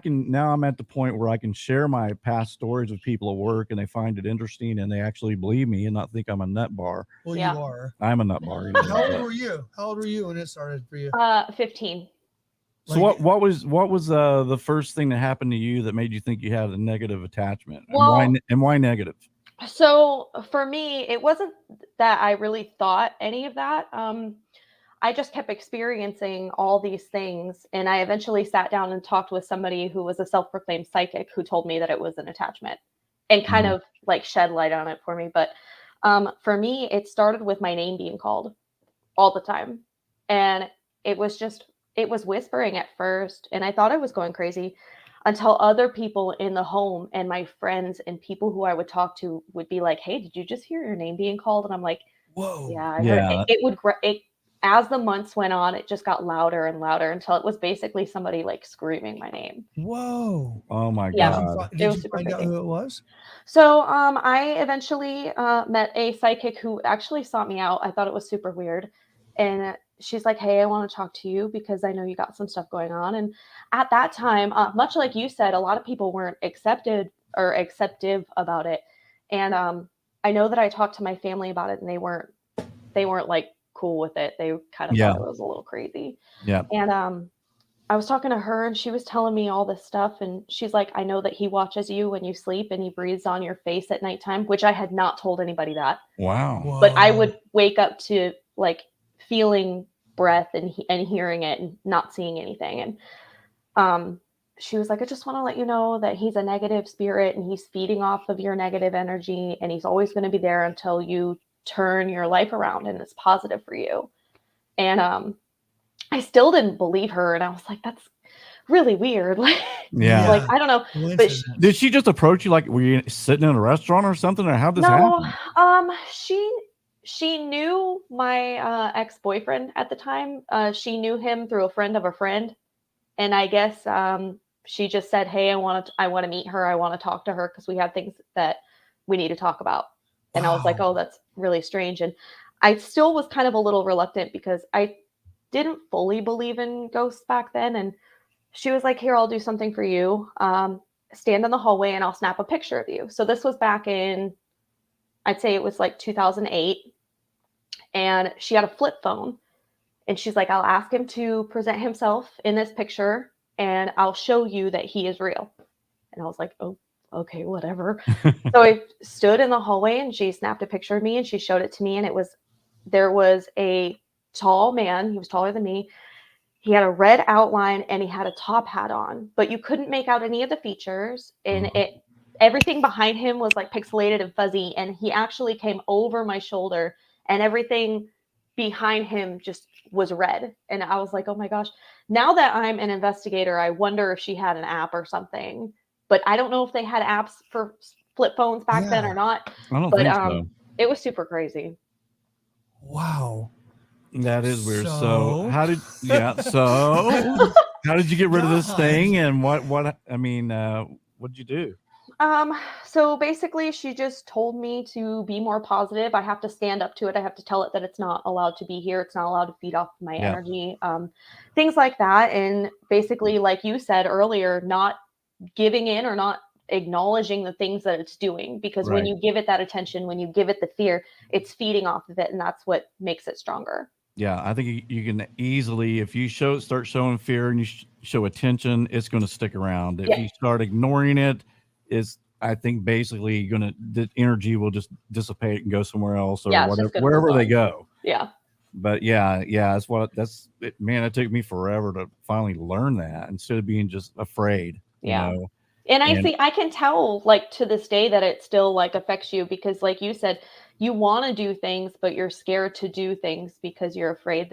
I'm at the point where I can share my past stories with people at work, and they find it interesting, and they actually believe me and not think I'm a nut bar. Well, you are. I'm a nut bar. How old were you? How old were you when it started for you? 15. So what was the first thing that happened to you that made you think you had a negative attachment? And why negative? So for me, it wasn't that I really thought any of that. I just kept experiencing all these things, and I eventually sat down and talked with somebody who was a self-proclaimed psychic who told me that it was an attachment. and kind of like shed light on it for me. But for me, it started with my name being called all the time. And it was whispering at first. And I thought I was going crazy until other people in the home and my friends and people who I would talk to would be like, hey, did you just hear your name being called? And I'm like, Whoa. yeah, I heard it. As the months went on, it just got louder and louder until it was basically somebody like screaming my name. Whoa. Oh my Yeah. God. Did you find out who it was? So I eventually met a psychic who actually sought me out. I thought it was super weird. And she's like, hey, I want to talk to you because I know you got some stuff going on. And at that time, much like you said, a lot of people weren't accepted or acceptive about it. And I know that I talked to my family about it and they weren't like cool with it. They kind of thought it was a little crazy. Yeah. And I was talking to her and she was telling me all this stuff. And she's like, I know that he watches you when you sleep and he breathes on your face at nighttime, which I had not told anybody that. Wow. Whoa. But I would wake up to like feeling breath and hearing it and not seeing anything. And she was like, I just want to let you know that he's a negative spirit and he's feeding off of your negative energy. And he's always going to be there until you turn your life around and it's positive for you. And I still didn't believe her. And I was like, that's really weird. Like, Yeah. like, I don't know. But did she just approach you? Like, were you sitting in a restaurant or something? Or how'd this happen? She knew my ex-boyfriend at the time. She knew him through a friend of a friend. And I guess she just said, hey, I want to meet her. I want to talk to her because we have things that we need to talk about. And I was like, oh, that's really strange. And I still was kind of a little reluctant because I didn't fully believe in ghosts back then. And she was like, here, I'll do something for you. Stand in the hallway and I'll snap a picture of you. So this was back in, I'd say it was like 2008. And she had a flip phone. And she's like, I'll ask him to present himself in this picture and I'll show you that he is real. And I was like, oh, okay, whatever. So I stood in the hallway and she snapped a picture of me and she showed it to me. And there was a tall man. He was taller than me. He had a red outline and he had a top hat on, but you couldn't make out any of the features. And everything behind him was like pixelated and fuzzy. And he actually came over my shoulder and everything behind him just was red. And I was like, oh my gosh, now that I'm an investigator, I wonder if she had an app or something, but I don't know if they had apps for flip phones back then or not. I don't think so. It was super crazy. Wow. That is weird. So how did how did you get rid of this thing? And what'd you do? So basically she just told me to be more positive. I have to stand up to it. I have to tell it that it's not allowed to be here. It's not allowed to feed off my energy, things like that. And basically, like you said earlier, not giving in or not acknowledging the things that it's doing, because when you give it that attention, when you give it the fear, it's feeding off of it. And that's what makes it stronger. Yeah, I think you can easily, if you start showing fear and you show attention, it's going to stick around. If you start ignoring it, I think basically the energy will just dissipate and go somewhere else or whatever, wherever they go. Yeah. But that's it, man, it took me forever to finally learn that instead of being just afraid. Yeah. You know? And I can tell like to this day that it still like affects you because like you said, you want to do things, but you're scared to do things because you're afraid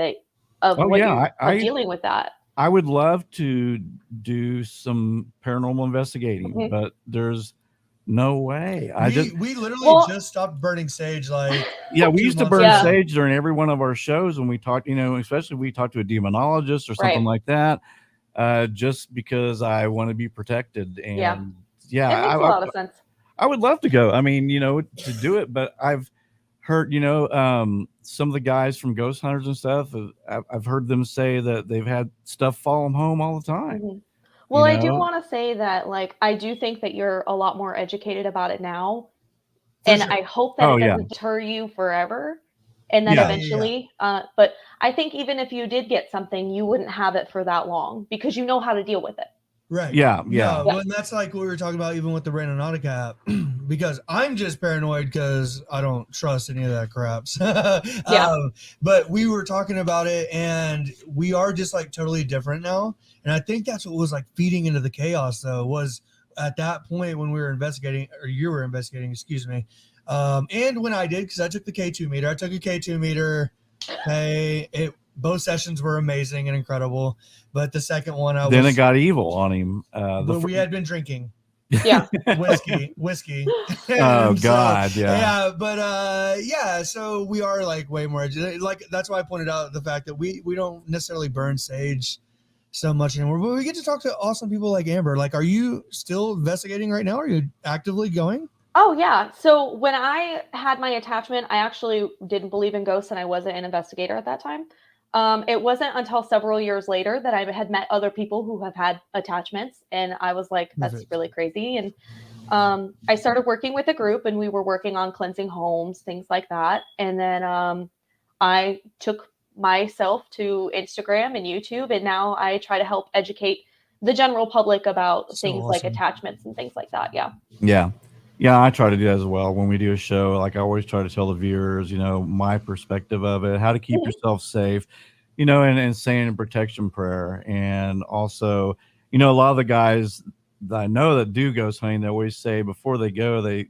of dealing with that. I would love to do some paranormal investigating, but there's no way. We literally just stopped burning sage. Like, we used to burn sage during every one of our shows when we talked, especially we talked to a demonologist or something like that, just because I want to be protected. And it makes a lot of sense. I would love to go. I mean, to do it, but I've heard, some of the guys from ghost hunters and stuff, I've heard them say that they've had stuff follow them home all the time. Well, I do want to say that, like, I do think that you're a lot more educated about it now. And I hope that it doesn't deter you forever. And then eventually, but I think even if you did get something, you wouldn't have it for that long because you know how to deal with it. Right. Yeah. Well, and that's like what we were talking about, even with the Randonautica app, because I'm just paranoid because I don't trust any of that crap. But we were talking about it, and we are just like totally different now. And I think that's what was like feeding into the chaos, though, was at that point when we were investigating, or you were investigating, excuse me, and when I did, because I took the K2 meter, I took a K2 meter. Both sessions were amazing and incredible, but the second one, then it got evil on him. We had been drinking. Yeah. whiskey. Oh God, yeah. But yeah, so we are like way more like, that's why I pointed out the fact that we don't necessarily burn sage so much anymore, but we get to talk to awesome people like Amber. Like, are you still investigating right now? Are you actively going? Oh yeah. So when I had my attachment, I actually didn't believe in ghosts and I wasn't an investigator at that time. It wasn't until several years later that I had met other people who have had attachments, and I was like, that's really crazy. And I started working with a group, and we were working on cleansing homes, things like that. And then I took myself to Instagram and YouTube, and now I try to help educate the general public about things like attachments and things like that. Yeah, I try to do that as well. When we do a show, like I always try to tell the viewers, my perspective of it, how to keep yourself safe, and saying a protection prayer. And also, a lot of the guys that I know that do ghost hunting, they always say before they go, they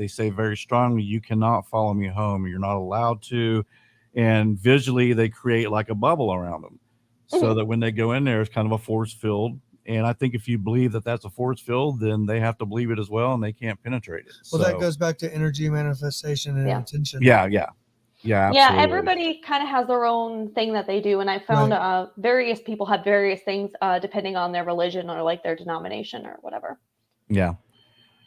say very strongly, you cannot follow me home. You're not allowed to. And visually, they create like a bubble around them so that when they go in there, it's kind of a force field. And I think if you believe that that's a force field, then they have to believe it as well, and they can't penetrate it. Well, that goes back to energy manifestation and intention. Yeah, absolutely. Everybody kind of has their own thing that they do, and I found various people have various things depending on their religion or like their denomination or whatever. Yeah,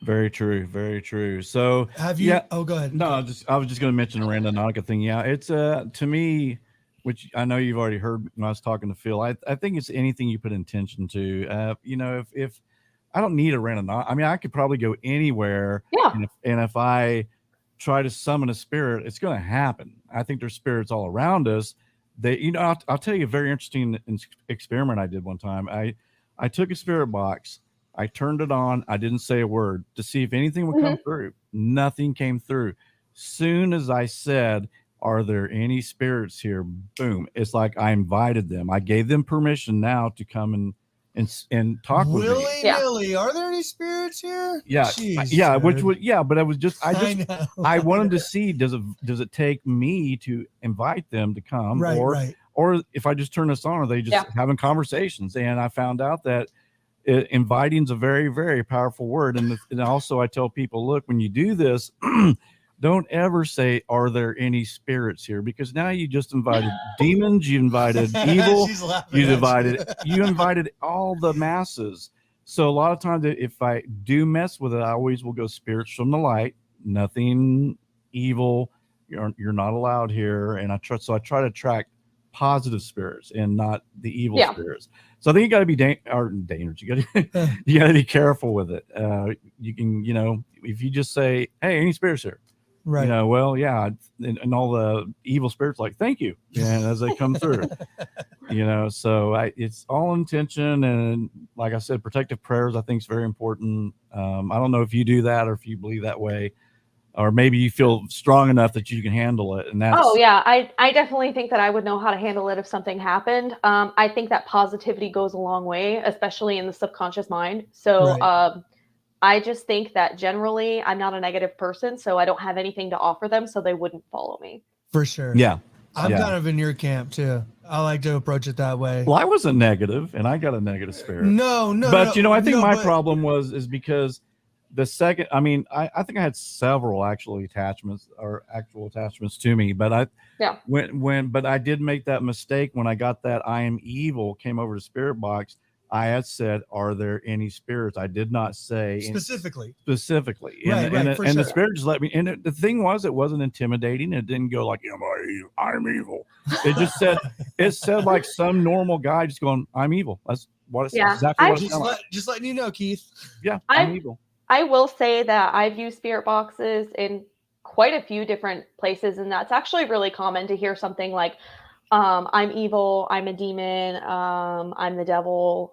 very true, very true. So have you? Oh, go ahead. No, I was just going to mention the Randonautica thing. Yeah, it's to me, which I know you've already heard when I was talking to Phil. I think it's anything you put intention to. If I don't need a Randonautica, I mean, I could probably go anywhere. Yeah. And if I try to summon a spirit, it's going to happen. I think there's spirits all around us. I'll tell you a very interesting experiment I did one time. I took a spirit box, I turned it on, I didn't say a word to see if anything would come through. Nothing came through. Soon as I said, "Are there any spirits here?" Boom! It's like I invited them. I gave them permission now to come and talk with me. Willy-nilly, are there any spirits here? Yeah, Jeez, yeah. dude. Which would but it was just I wanted to see does it take me to invite them to come, or if I just turn this on, are they just having conversations? And I found out that inviting is a very, very powerful word. And also I tell people, look, when you do this. Don't ever say, "Are there any spirits here?" Because now you just invited demons, you invited evil, you invited all the masses. So a lot of times, if I do mess with it, I always will go spirits from the light, nothing evil. You're not allowed here, and I try to attract positive spirits and not the evil spirits. So I think you got to be dangerous. You got to be careful with it. You can, if you just say, "Hey, any spirits here?" Right. And all the evil spirits like, "Thank you," and as they come through, so it's all intention. And like I said, protective prayers, I think is very important. I don't know if you do that or if you believe that way, or maybe you feel strong enough that you can handle it. And that's, I definitely think that I would know how to handle it if something happened. I think that positivity goes a long way, especially in the subconscious mind. So, I just think that generally I'm not a negative person, so I don't have anything to offer them, so they wouldn't follow me. For sure. Yeah. I'm kind of in your camp too. I like to approach it that way. Well, I wasn't negative, and I got a negative spirit. No. But I think my problem is because the second, I mean, I think I had several actual attachments to me, but I did make that mistake when I got that "I am evil" came over to spirit box. I had said, "Are there any spirits?" I did not say specifically. And the spirit just let me. And the thing was, it wasn't intimidating. It didn't go like, "I'm evil." It just said, like some normal guy just going, "I'm evil." That's what it said. Exactly what it sounded like. Just letting you know, Keith. Yeah, I'm evil. I will say that I've used spirit boxes in quite a few different places, and that's actually really common to hear something like, "I'm evil, I'm a demon, I'm the devil,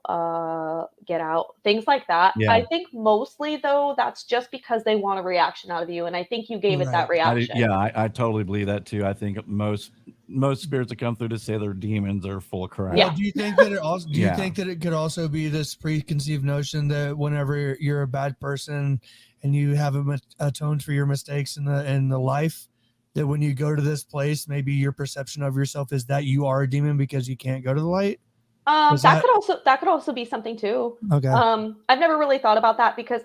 get out," things like that. Yeah. I think mostly though, that's just because they want a reaction out of you. And I think you gave it that reaction. I totally believe that too. I think most most spirits that come through to say they're demons are full of crap. Well, do you think that it also? Do you Yeah. think that it could also be this preconceived notion that whenever you're a bad person and you haven't atoned for your mistakes in the life, that when you go to this place, maybe your perception of yourself is that you are a demon because you can't go to the light? That could also be something too. Okay. I've never really thought about that because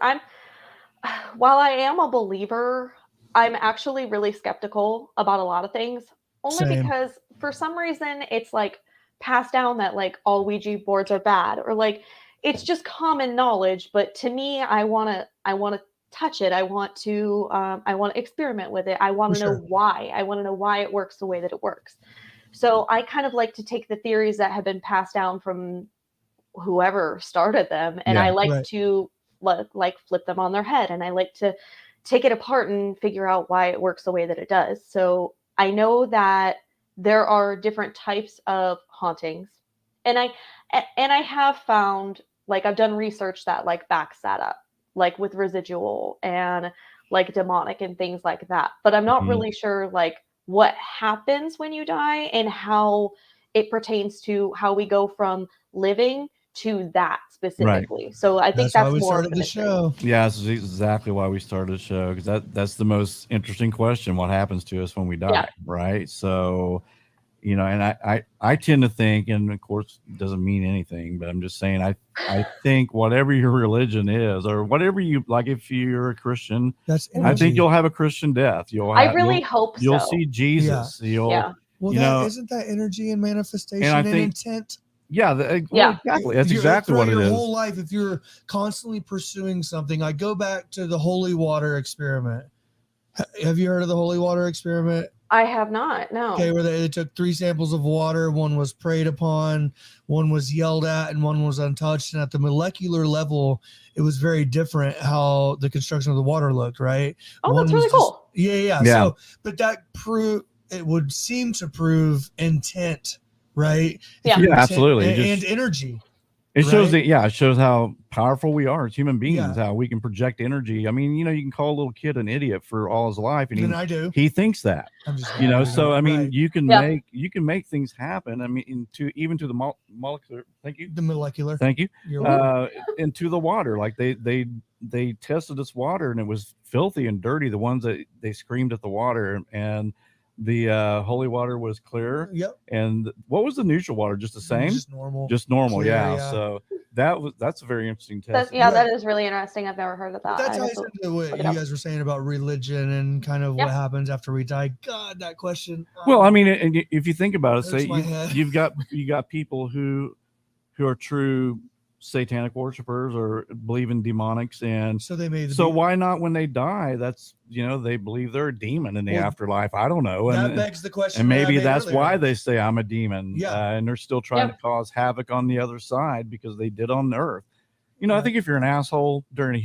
while I am a believer, I'm actually really skeptical about a lot of things. Only Same. because for some reason it's like passed down that like all Ouija boards are bad, or like it's just common knowledge. But to me, I want to touch it. I want to experiment with it. I want to know why. I want to know why it works the way that it works. So I kind of like to take the theories that have been passed down from whoever started them, and I like to like flip them on their head, and I like to take it apart and figure out why it works the way that it does. So I know that there are different types of hauntings, and I have found, like, I've done research that like backs that up, like with residual and like demonic and things like that. But I'm not really sure like what happens when you die and how it pertains to how we go from living to that specifically. So I think that's why we more started the show. Yeah, this is exactly why we started the show, because that's the most interesting question. What happens to us when we die, right? So, you know, and I tend to think, and of course it doesn't mean anything, but I'm just saying I think whatever your religion is, or whatever you like, if you're a Christian, I think you'll have a Christian death. I really hope you'll so. see Jesus. Well, isn't that energy and manifestation and I and think, intent? Exactly. That's exactly what it is. Your whole life, if you're constantly pursuing something, I go back to the holy water experiment. Have you heard of the holy water experiment? I have not. No. Okay, where they took 3 samples of water. One was preyed upon, one was yelled at, and one was untouched. And at the molecular level, it was very different how the construction of the water looked. Right? Oh, that's really cool. Yeah. So, but that it would seem to prove intent. Right? Yeah, absolutely. And energy. It shows that, it shows how powerful we are as human beings, how we can project energy. I mean, you know, you can call a little kid an idiot for all his life, and I do. He thinks that, you know. So I mean, you can make things happen. I mean, even to the molecular. Thank you. The molecular. Thank you. Into the water, like they tested this water, and it was filthy and dirty. The ones that they screamed at the water, and the holy water was clear. Yep. And what was the neutral water? Just the same? Just normal. Just normal. Clear, yeah. So that's a very interesting test. That is really interesting. I've never heard of that. That ties into what you guys were saying about religion and kind of what happens after we die. God, that question. Well, I mean, if you think about it, say you've got people who are true satanic worshipers or believe in demonics, and so why not when they die? That's, you know, they believe they're a demon in the afterlife. I don't know. That begs the question. And maybe that's why they say I'm a demon. And they're still trying to cause havoc on the other side because they did on earth. You know, I think if you're an asshole during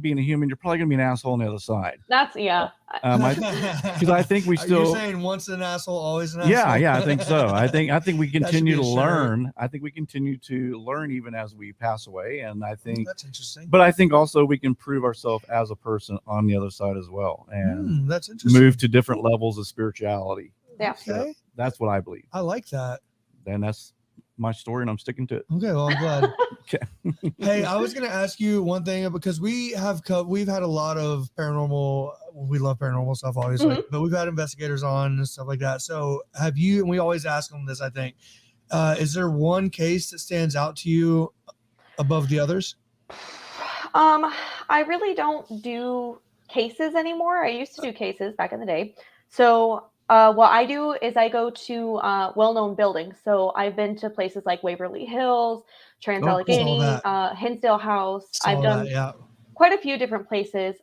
being a human, you're probably gonna be an asshole on the other side. That's because I think we still. You're saying once an asshole, always an asshole. Yeah, I think so. I think we continue to learn. I think we continue to learn even as we pass away, and I think that's interesting. But I think also we can prove ourselves as a person on the other side as well, and that's interesting. Move to different levels of spirituality. Yeah, okay. That's what I believe. I like that. And that's my story, and I'm sticking to it. Okay, well, I'm glad. Okay. Hey, I was going to ask you one thing, because we've had a lot of paranormal. We love paranormal stuff, obviously, but we've had investigators on and stuff like that. So have you? And we always ask them this, I think. Is there one case that stands out to you above the others? I really don't do cases anymore. I used to do cases back in the day. So what I do is I go to well-known buildings. So I've been to places like Waverly Hills, Trans-Allegheny, Hinsdale House. I've done quite a few different places.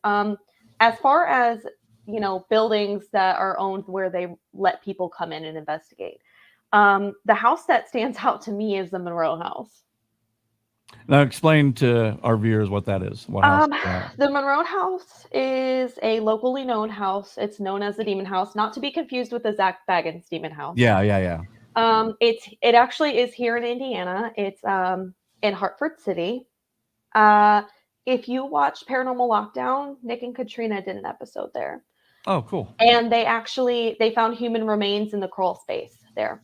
As far as, you know, buildings that are owned where they let people come in and investigate. The house that stands out to me is the Monroe House. Now explain to our viewers what that is. What house is that? The Monroe House is a locally known house. It's known as the Demon House, not to be confused with the Zach Baggins Demon House. Yeah. It actually is here in Indiana. It's in Hartford City. If you watch Paranormal Lockdown, Nick and Katrina did an episode there. Oh, cool. And they found human remains in the crawl space there.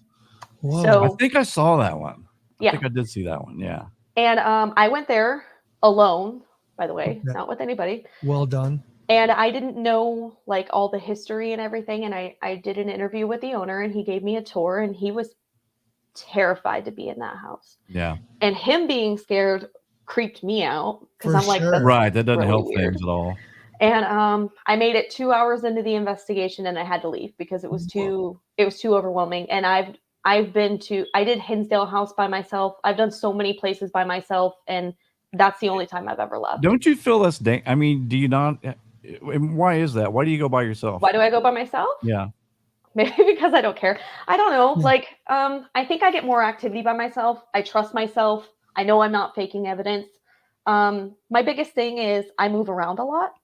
Whoa. I So think I saw that one. I yeah, think I did see that one. Yeah. and I went there alone, by the way, Okay. not with anybody. Well done. And I didn't know like all the history and everything. And I did an interview with the owner, and he gave me a tour, and he was terrified to be in that house. Yeah. And him being scared creeped me out because For I'm like, sure. that's Right. That doesn't really help weird. things at all. And I made it 2 hours into the investigation, and I had to leave because it was too overwhelming. And I did Hinsdale House by myself. I've done so many places by myself, and that's the only time I've ever left. Don't you feel less I mean, do you not? And why is that? Why do you go by yourself? Why do I go by myself? Yeah. Maybe because I don't care. I don't know. Yeah. Like, I think I get more activity by myself. I trust myself. I know I'm not faking evidence. My biggest thing is I move around a lot.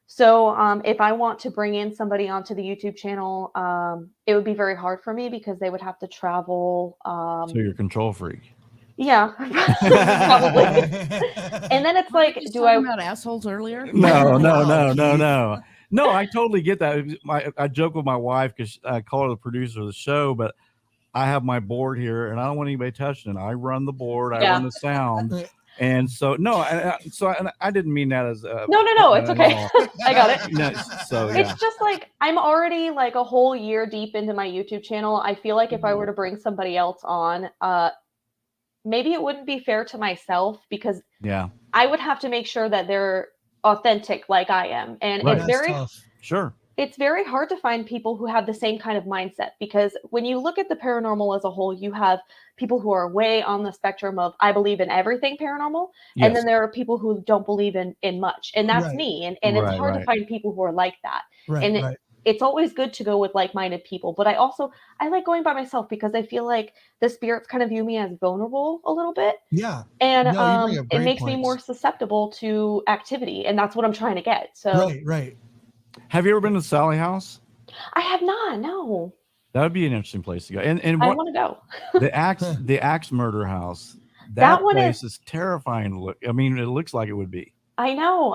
So if I want to bring in somebody onto the YouTube channel, it would be very hard for me because they would have to travel. So you're a control freak. Yeah, probably. And then it's like, Just do I? talking about assholes earlier? No, no, Wow, no, Keith. no, no. No, I totally get that. I joke with my wife because I call her the producer of the show, but I have my board here and I don't want anybody touching it. I run the board, I Yeah. run the sound. And so, no, I didn't mean that as a. No, it's okay. I got it. No, so, yeah. It's just like I'm already like a whole year deep into my YouTube channel. I feel like if I were to bring somebody else on, maybe it wouldn't be fair to myself because Yeah. I would have to make sure that they're authentic like I am. And Right. it's Tough. Sure. it's very hard to find people who have the same kind of mindset because when you look at the paranormal as a whole, you have people who are way on the spectrum of I believe in everything paranormal, Yes. and then there are people who don't believe in much, and that's Right. me. And it's Right, hard to right. find people who are like that. Right. And Right. it's always good to go with like-minded people, but I like going by myself because I feel like the spirits kind of view me as vulnerable a little bit, Yeah. and No, you bring up it great makes me points. more susceptible to activity, and that's what I'm trying to get. So Right. Right. Have you ever been to Sally House? I have not. No, That would be an interesting place to go. And I what want to go. the axe murder house. That That one place is terrifying to look. I mean, it looks like it would be. I know.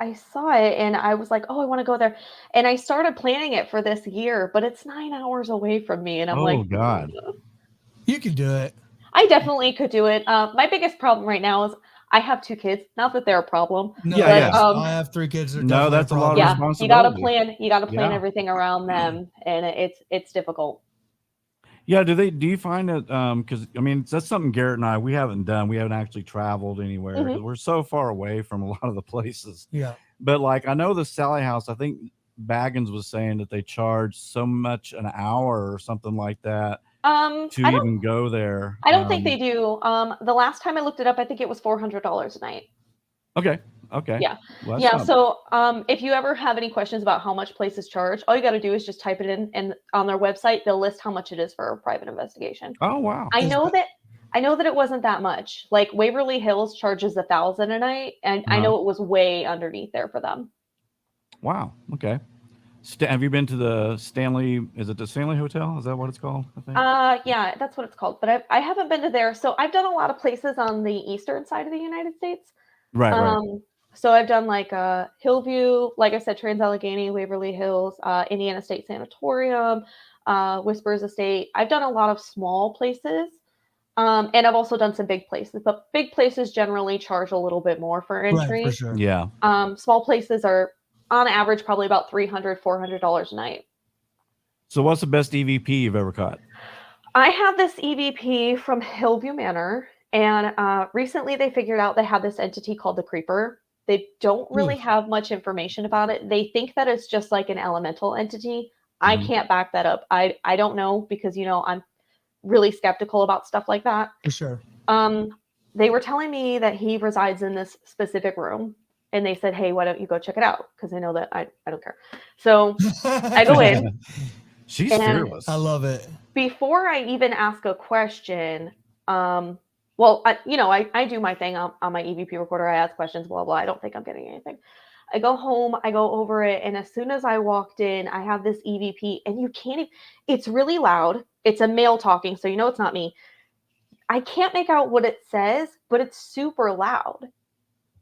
I saw it and I was like, oh, I want to go there. And I started planning it for this year, but it's 9 hours away from me. And I'm Oh, like, God. You can do it. I definitely could do it. My biggest problem right now is I have 2 kids. Not that they're a problem. No, Yeah, yes, yeah. I have 3 kids. They're No, definitely that's a lot of Yeah, responsibility. you gotta plan Yeah. everything around them, and it's difficult. Yeah, do you find that because I mean that's something Garrett and I we haven't done. We haven't actually traveled anywhere 'cause we're so far away from a lot of the places. Yeah. But like I know the Sally House, I think Baggins was saying that they charge so much an hour or something like that to I don't even go there. I don't think they do. The last time I looked it up, I think it was $400 a night. Okay. Okay. Yeah. Well, that's Yeah. not- So if you ever have any questions about how much places charge, all you got to do is just type it in, and on their website they'll list how much it is for a private investigation. Oh wow. I know that it wasn't that much. Like Waverly Hills charges $1,000 a night, and I know it was way underneath there for them. Wow. Okay. Have you been to the Stanley? Is it the Stanley Hotel? Is that what it's called? I think. Yeah, that's what it's called. But I haven't been to there. So I've done a lot of places on the eastern side of the United States. Right. Right. So I've done like Hillview, like I said, Trans-Allegheny, Waverly Hills, Indiana State Sanatorium, Whispers Estate. I've done a lot of small places. And I've also done some big places, but big places generally charge a little bit more for entry. Right, for sure. Yeah. Small places are on average probably about $300, $400 a night. So what's the best EVP you've ever caught? I have this EVP from Hillview Manor, and recently they figured out they have this entity called the Creeper. They don't really have much information about it. They think that it's just like an elemental entity. I can't back that up. I don't know because, I'm really skeptical about stuff like that. For sure. They were telling me that he resides in this specific room, and they said, hey, why don't you go check it out? Because they know that I don't care. So I go in. She's And- fearless. I love it. Before I even ask a question, I do my thing on my EVP recorder. I ask questions, blah, blah. I don't think I'm getting anything. I go home, I go over it, and as soon as I walked in, I have this EVP, and you can't even, it's really loud. It's a male talking, so it's not me. I can't make out what it says, but it's super loud.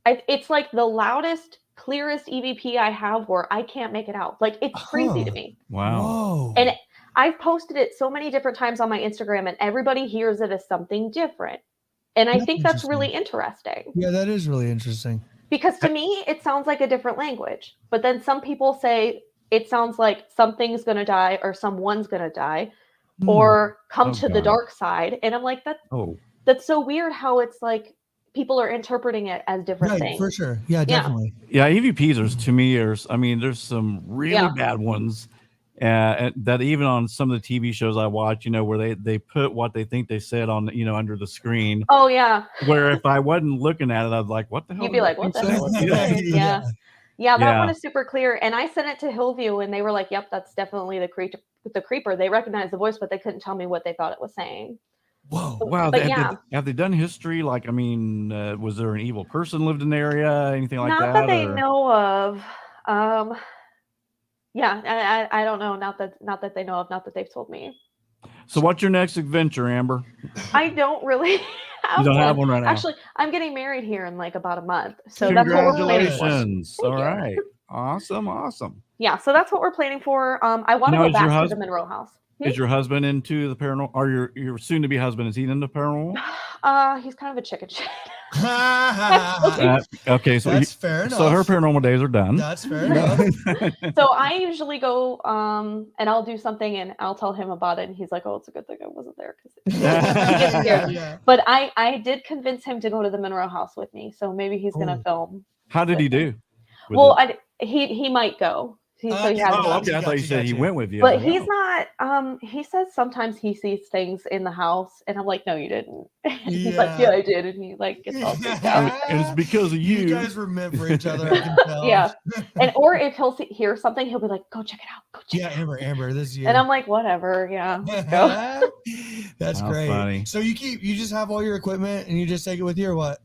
It's like the loudest clearest EVP I have where I can't make it out. Like, it's crazy to me. Wow. Whoa. And I've posted it so many different times on my Instagram, and everybody hears it as something different. And I think that's really interesting. Yeah, that is really interesting. Because to me, it sounds like a different language. But then some people say it sounds like something's going to die or someone's going to die or come to the dark side. And I'm like, that's so weird how it's like people are interpreting it as different things. For sure. Yeah, definitely. Yeah, EVPs are, to me, there's some really bad ones. That even on some of the TV shows I watch, where they put what they think they said on, under the screen. Oh yeah. Where if I wasn't looking at it, I'd be like, what the hell? You'd be like, what the hell? Yeah, that one is super clear. And I sent it to Hillview, and they were like, yep, that's definitely the creeper. They recognized the voice, but they couldn't tell me what they thought it was saying. Whoa. Wow. Have they done history? Like, was there an evil person lived in the area? Anything like that? Not that they know of. Yeah, I don't know. Not that they know of. Not that they've told me. So, what's your next adventure, Amber? I don't really have You don't have one right now. Actually, I'm getting married here in like about a month, so that's what we're planning for. Congratulations! All right, awesome. Yeah, so that's what we're planning for. I want to go back to the Monroe House. Is your husband into the paranormal? Or your soon-to-be husband, is he into paranormal? He's kind of a chicken shit. Okay, so that's fair enough. So her paranormal days are done. That's fair enough. So I usually go and I'll do something and I'll tell him about it, and he's like, "Oh, it's a good thing I wasn't there," because he gets scared. Yeah. But I did convince him to go to the Monroe House with me, so maybe he's gonna film. How did he do? Well, he might go. Okay, I thought you said he went with you. But he's not. He says sometimes he sees things in the house, and I'm like, no, you didn't. He's like, yeah, I did, and he like gets all freaked out. And it's because of you. You guys were meant for each other. I can tell. Yeah, or if he'll hear something, he'll be like, go check it out. Go check it out. Amber, this is you. And I'm like, whatever. Yeah, let's go. That's great. Funny. So you just have all your equipment and you just take it with you, or what?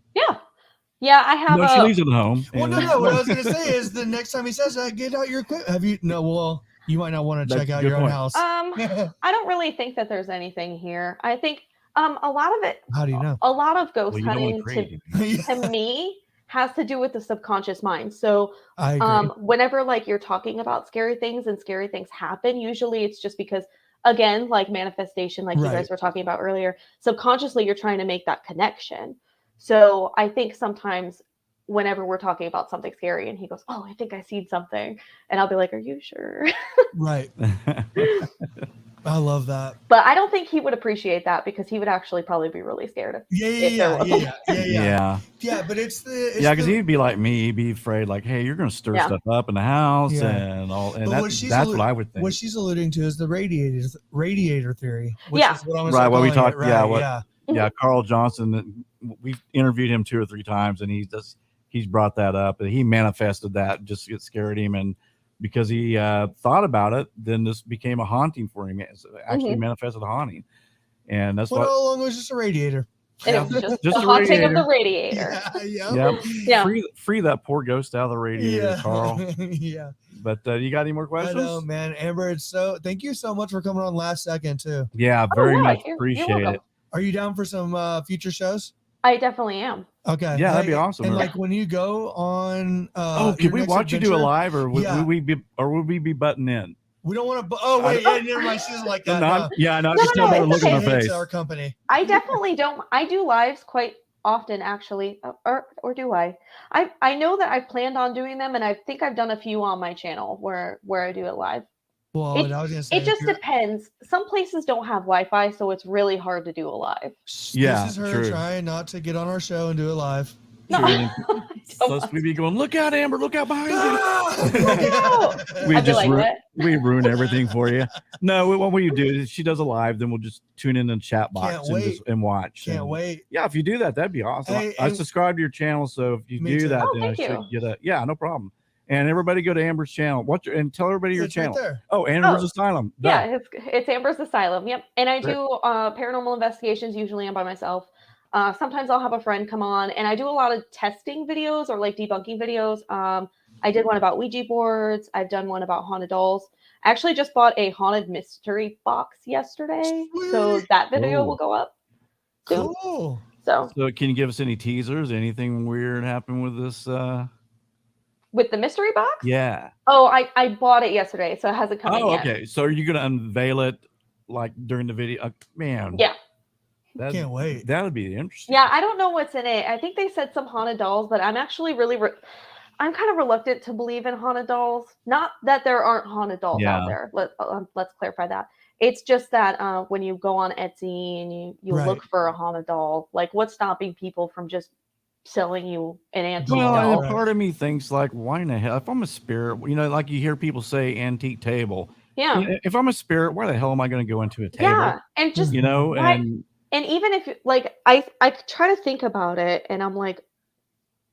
Yeah, I have. No, she leaves it at home. Well, no. What I was gonna say is the next time he says that, get out your equipment. Have you? No. Well, you might not want to check out your own house. I don't really think that there's anything here. I think a lot of it. How do you know? A lot of ghost hunting to me has to do with the subconscious mind. So I agree. Whenever like you're talking about scary things and scary things happen, usually it's just because, again, like manifestation, like you guys were talking about earlier, subconsciously you're trying to make that connection. So I think sometimes whenever we're talking about something scary and he goes, "Oh, I think I seen something," and I'll be like, "Are you sure?" Right. I love that. But I don't think he would appreciate that, because he would actually probably be really scared. Yeah. But it's because he'd be like me. He'd be afraid, like, "Hey, you're going to stir stuff up in the house and all." And that's what I would think. What she's alluding to is the radiator theory. Which is what I'm right. What we talked. Yeah. Carl Johnson. We've interviewed him 2 or 3 times, and he's brought that up, and he manifested that just to get scared him, and because he thought about it, then this became a haunting for him. It actually manifested a haunting, and that's what. All along was just a radiator. It was just the haunting of the radiator. Yeah. Free that poor ghost out of the radiator, Carl. Yeah. But you got any more questions? I know, man. Amber, thank you so much for coming on last second too. Yeah, very much appreciate it. Are you down for some future shows? I definitely am. Okay. Yeah, that'd be awesome. And like when you go on can we watch you do a live, or would we be butting in? We don't want to. Oh wait, never mind. She's like that. No. Just tell her to look at her face. Our company. I definitely don't. I do lives quite often, actually, or do I? I know that I've planned on doing them, and I think I've done a few on my channel where I do it live. Well, I was gonna say, it just depends. Some places don't have Wi-Fi, so it's really hard to do a live. Yeah, this is her trying not to get on our show and do it live. No. So we be going, look out, Amber, look out behind you. We ruin everything for you. No, what will you do? If she does a live, then we'll just tune in the chat box and watch. Can't wait. Yeah, if you do that, that'd be awesome. Hey, I subscribe to your channel, so if you do that, then I should get no problem. And everybody go to Amber's channel. And tell everybody your channel. Right there. Oh, Amber's Asylum. Yeah, it's Amber's Asylum. Yep. And I do paranormal investigations. Usually I'm by myself. Sometimes I'll have a friend come on, and I do a lot of testing videos or like debunking videos. I did one about Ouija boards. I've done one about haunted dolls. I actually just bought a haunted mystery box yesterday. Sweet. So that video will go up soon. Cool. So can you give us any teasers? Anything weird happen with this? With the mystery box? Yeah. Oh, I bought it yesterday, so it hasn't come in Oh, yet. okay. So are you gonna unveil it like during the video? Man. Yeah. Can't wait. That would be interesting. Yeah, I don't know what's in it. I think they said some haunted dolls, but I'm actually really, I'm kind of reluctant to believe in haunted dolls. Not that there aren't haunted dolls out there. Let's clarify that. It's just that when you go on Etsy and you Right. look for a haunted doll, like what's stopping people from just selling you an antique Well, doll? and part of me thinks like, why in the hell? If I'm a spirit, you know, like you hear people say antique table. Yeah. You know, if I'm a spirit, why the hell am I going to go into a table? Yeah, and just You know, why- and And even if like I try to think about it, and I'm like,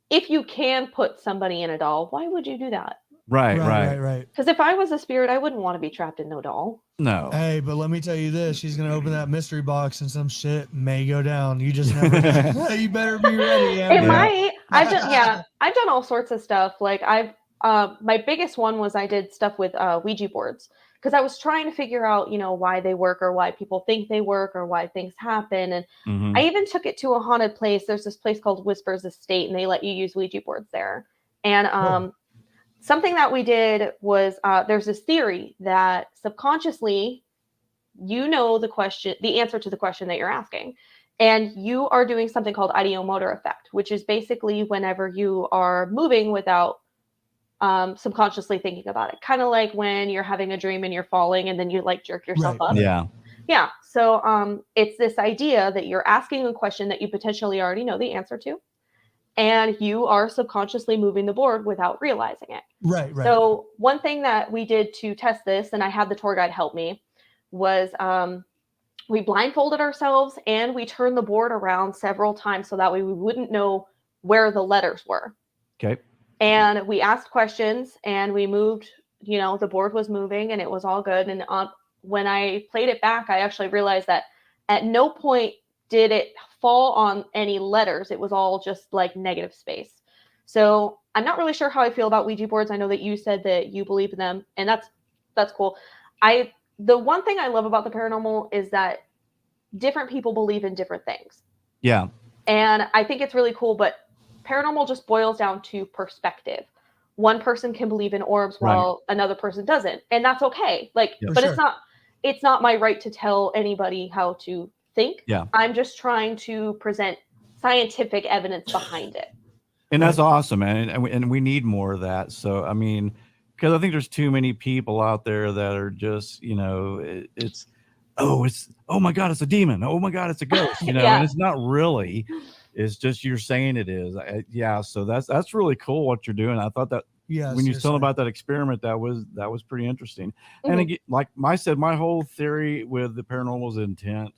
if you can put somebody in a doll, why would you do that? right. Because if I was a spirit, I wouldn't want to be trapped in no doll. No. Hey, but let me tell you this: she's gonna open that mystery box, and some shit may go down. You just never know. You better be ready. It might. I've done all sorts of stuff. Like my biggest one was I did stuff with Ouija boards because I was trying to figure out, you know, why they work or why people think they work or why things happen. And I even took it to a haunted place. There's this place called Whispers Estate, and they let you use Ouija boards there. And something that we did was there's this theory that subconsciously, you know, the answer to the question that you're asking. And you are doing something called Ideomotor Effect, which is basically whenever you are moving without subconsciously thinking about it. Kind of like when you're having a dream and you're falling and then you like jerk yourself up. Yeah. So it's this idea that you're asking a question that you potentially already know the answer to, and you are subconsciously moving the board without realizing it. Right. So one thing that we did to test this, and I had the tour guide help me, was we blindfolded ourselves and we turned the board around several times so that way we wouldn't know where the letters were. Okay. And we asked questions and we moved, you know, the board was moving and it was all good. And when I played it back, I actually realized that at no point did it fall on any letters. It was all just like negative space. So I'm not really sure how I feel about Ouija boards. I know that you said that you believe in them, and that's cool. The one thing I love about the paranormal is that different people believe in different things. Yeah. And I think it's really cool, but paranormal just boils down to perspective. One person can believe in orbs while another person doesn't, and that's okay. Like, but it's not my right to tell anybody how to think. Yeah. I'm just trying to present scientific evidence behind it. And that's awesome, man. And we need more of that. So, I mean, because I think there's too many people out there that are just, you know, oh my God, it's a demon. Oh my God, it's a ghost, you know, and it's not really. It's just you're saying it is. So that's really cool what you're doing. I thought that when you told about that experiment, that was pretty interesting. And again, like I said, my whole theory with the paranormal is intent.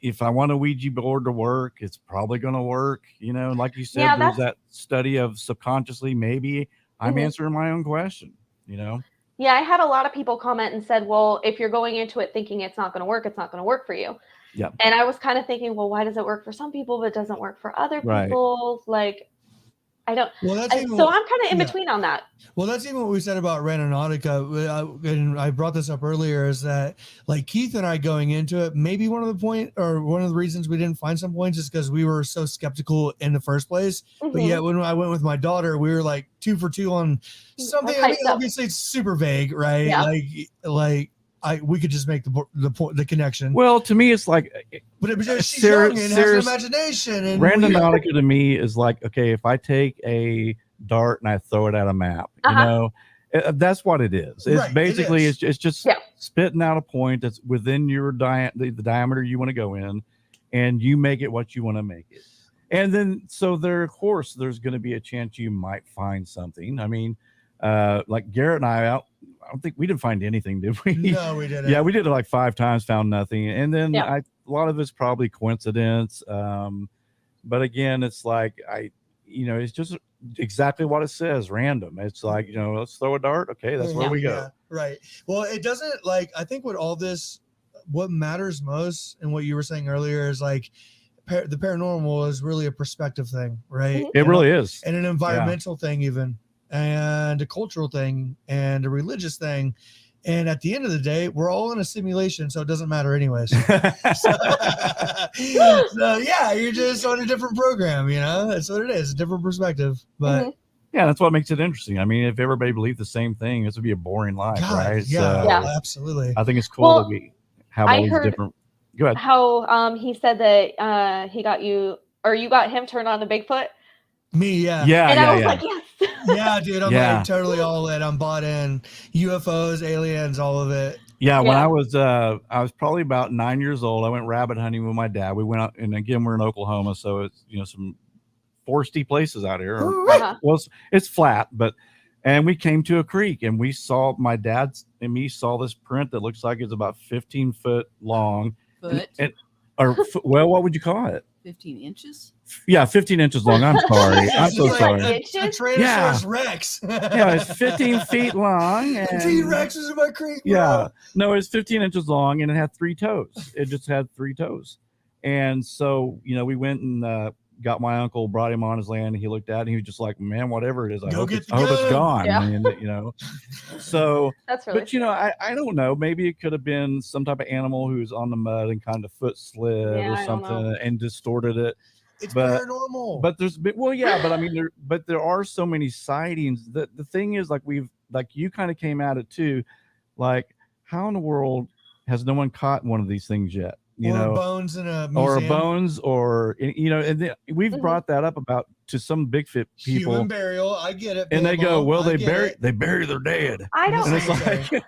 If I want a Ouija board to work, it's probably going to work, you know. And like you said, there's that study of subconsciously, maybe I'm answering my own question, you know. Yeah, I had a lot of people comment and said, well, if you're going into it thinking it's not going to work, it's not going to work for you. Yeah. And I was kind of thinking, well, why does it work for some people but it doesn't work for other people? Like, I don't. Well, so I'm kind of in between on that. Well, that's even what we said about Randonautica, and I brought this up earlier, is that like Keith and I going into it, maybe one of the reasons we didn't find some points is because we were so skeptical in the first place. But yet when I went with my daughter, we were like 2 for 2 on something. I mean, obviously it's super vague, right? Yeah. We could just make the connection. Well, to me, it's like, but she's young and has an imagination. And Randonautica to me is like, okay, if I take a dart and I throw it at a map, you know, that's what it is. It's basically it's just spitting out a point that's within your the diameter you want to go in, and you make it what you want to make it. And then so of course there's going to be a chance you might find something. I mean, like Garret and I don't think we didn't find anything, did we? No, we didn't. Yeah, we did it like 5 times, found nothing. And then a lot of it's probably coincidence. But again, it's like it's just exactly what it says, random. It's like, you know, let's throw a dart. Okay, that's where we go. Yeah, right. Well, it doesn't I think with all this, what matters most and what you were saying earlier is like the paranormal is really a perspective thing, right? It really is. And an environmental thing even. And a cultural thing and a religious thing. And at the end of the day, we're all in a simulation, so it doesn't matter anyways. so yeah, you're just on a different program, you know? That's what it is, a different perspective. But Yeah, that's what makes it interesting. I mean, if everybody believed the same thing, this would be a boring life, God, right? yeah, So Yeah. absolutely. I think it's cool Well, that we have all I these heard different. Go ahead. how he said that he got you or you got him turned on to Bigfoot. Me, yeah. Yeah, And I yeah, was yeah, like, yes. Yeah, dude, I'm Yeah. like totally all in. I'm bought in. UFOs, aliens, all of it. yeah. When Yeah. I was probably about 9 years old. I went rabbit hunting with my dad. We went out, and again, we're in Oklahoma, so it's some foresty places out here. Uh-huh. Well, it's flat, and we came to a creek, and we saw my dad and me saw this print that looks like it's about 15 foot long, Foot, well, what would you call it? 15 inches. Yeah, 15 inches long. I'm sorry. I'm It's so like sorry. A Inches? Tyrannosaurus Rex. Yeah, it's 15 feet long. The And T-Rex is in my creek. Bro. yeah, no, it's 15 inches long, and it had 3 toes. It just had 3 toes. And so, we went and got my uncle, brought him on his land, and he looked at it, and he was just like, man, whatever it is, I Go hope get it's the gun." gone. Yeah. And, so, That's really but I don't know, maybe it could have been some type of animal who's on the mud and kind of foot slid Yeah, or I don't know. something and distorted it. It's But- paranormal. But there's been, well, yeah, but I mean, there are so many sightings that the thing is, like you kind of came at it too, like how in the world has no one caught one of these things yet? or bones in a museum. Or bones, or and we've Mhm. brought that up to some Bigfoot people, Human burial. I get it. and they go, Bilbo, well, I they get bury it. their dead, I and don't it's like,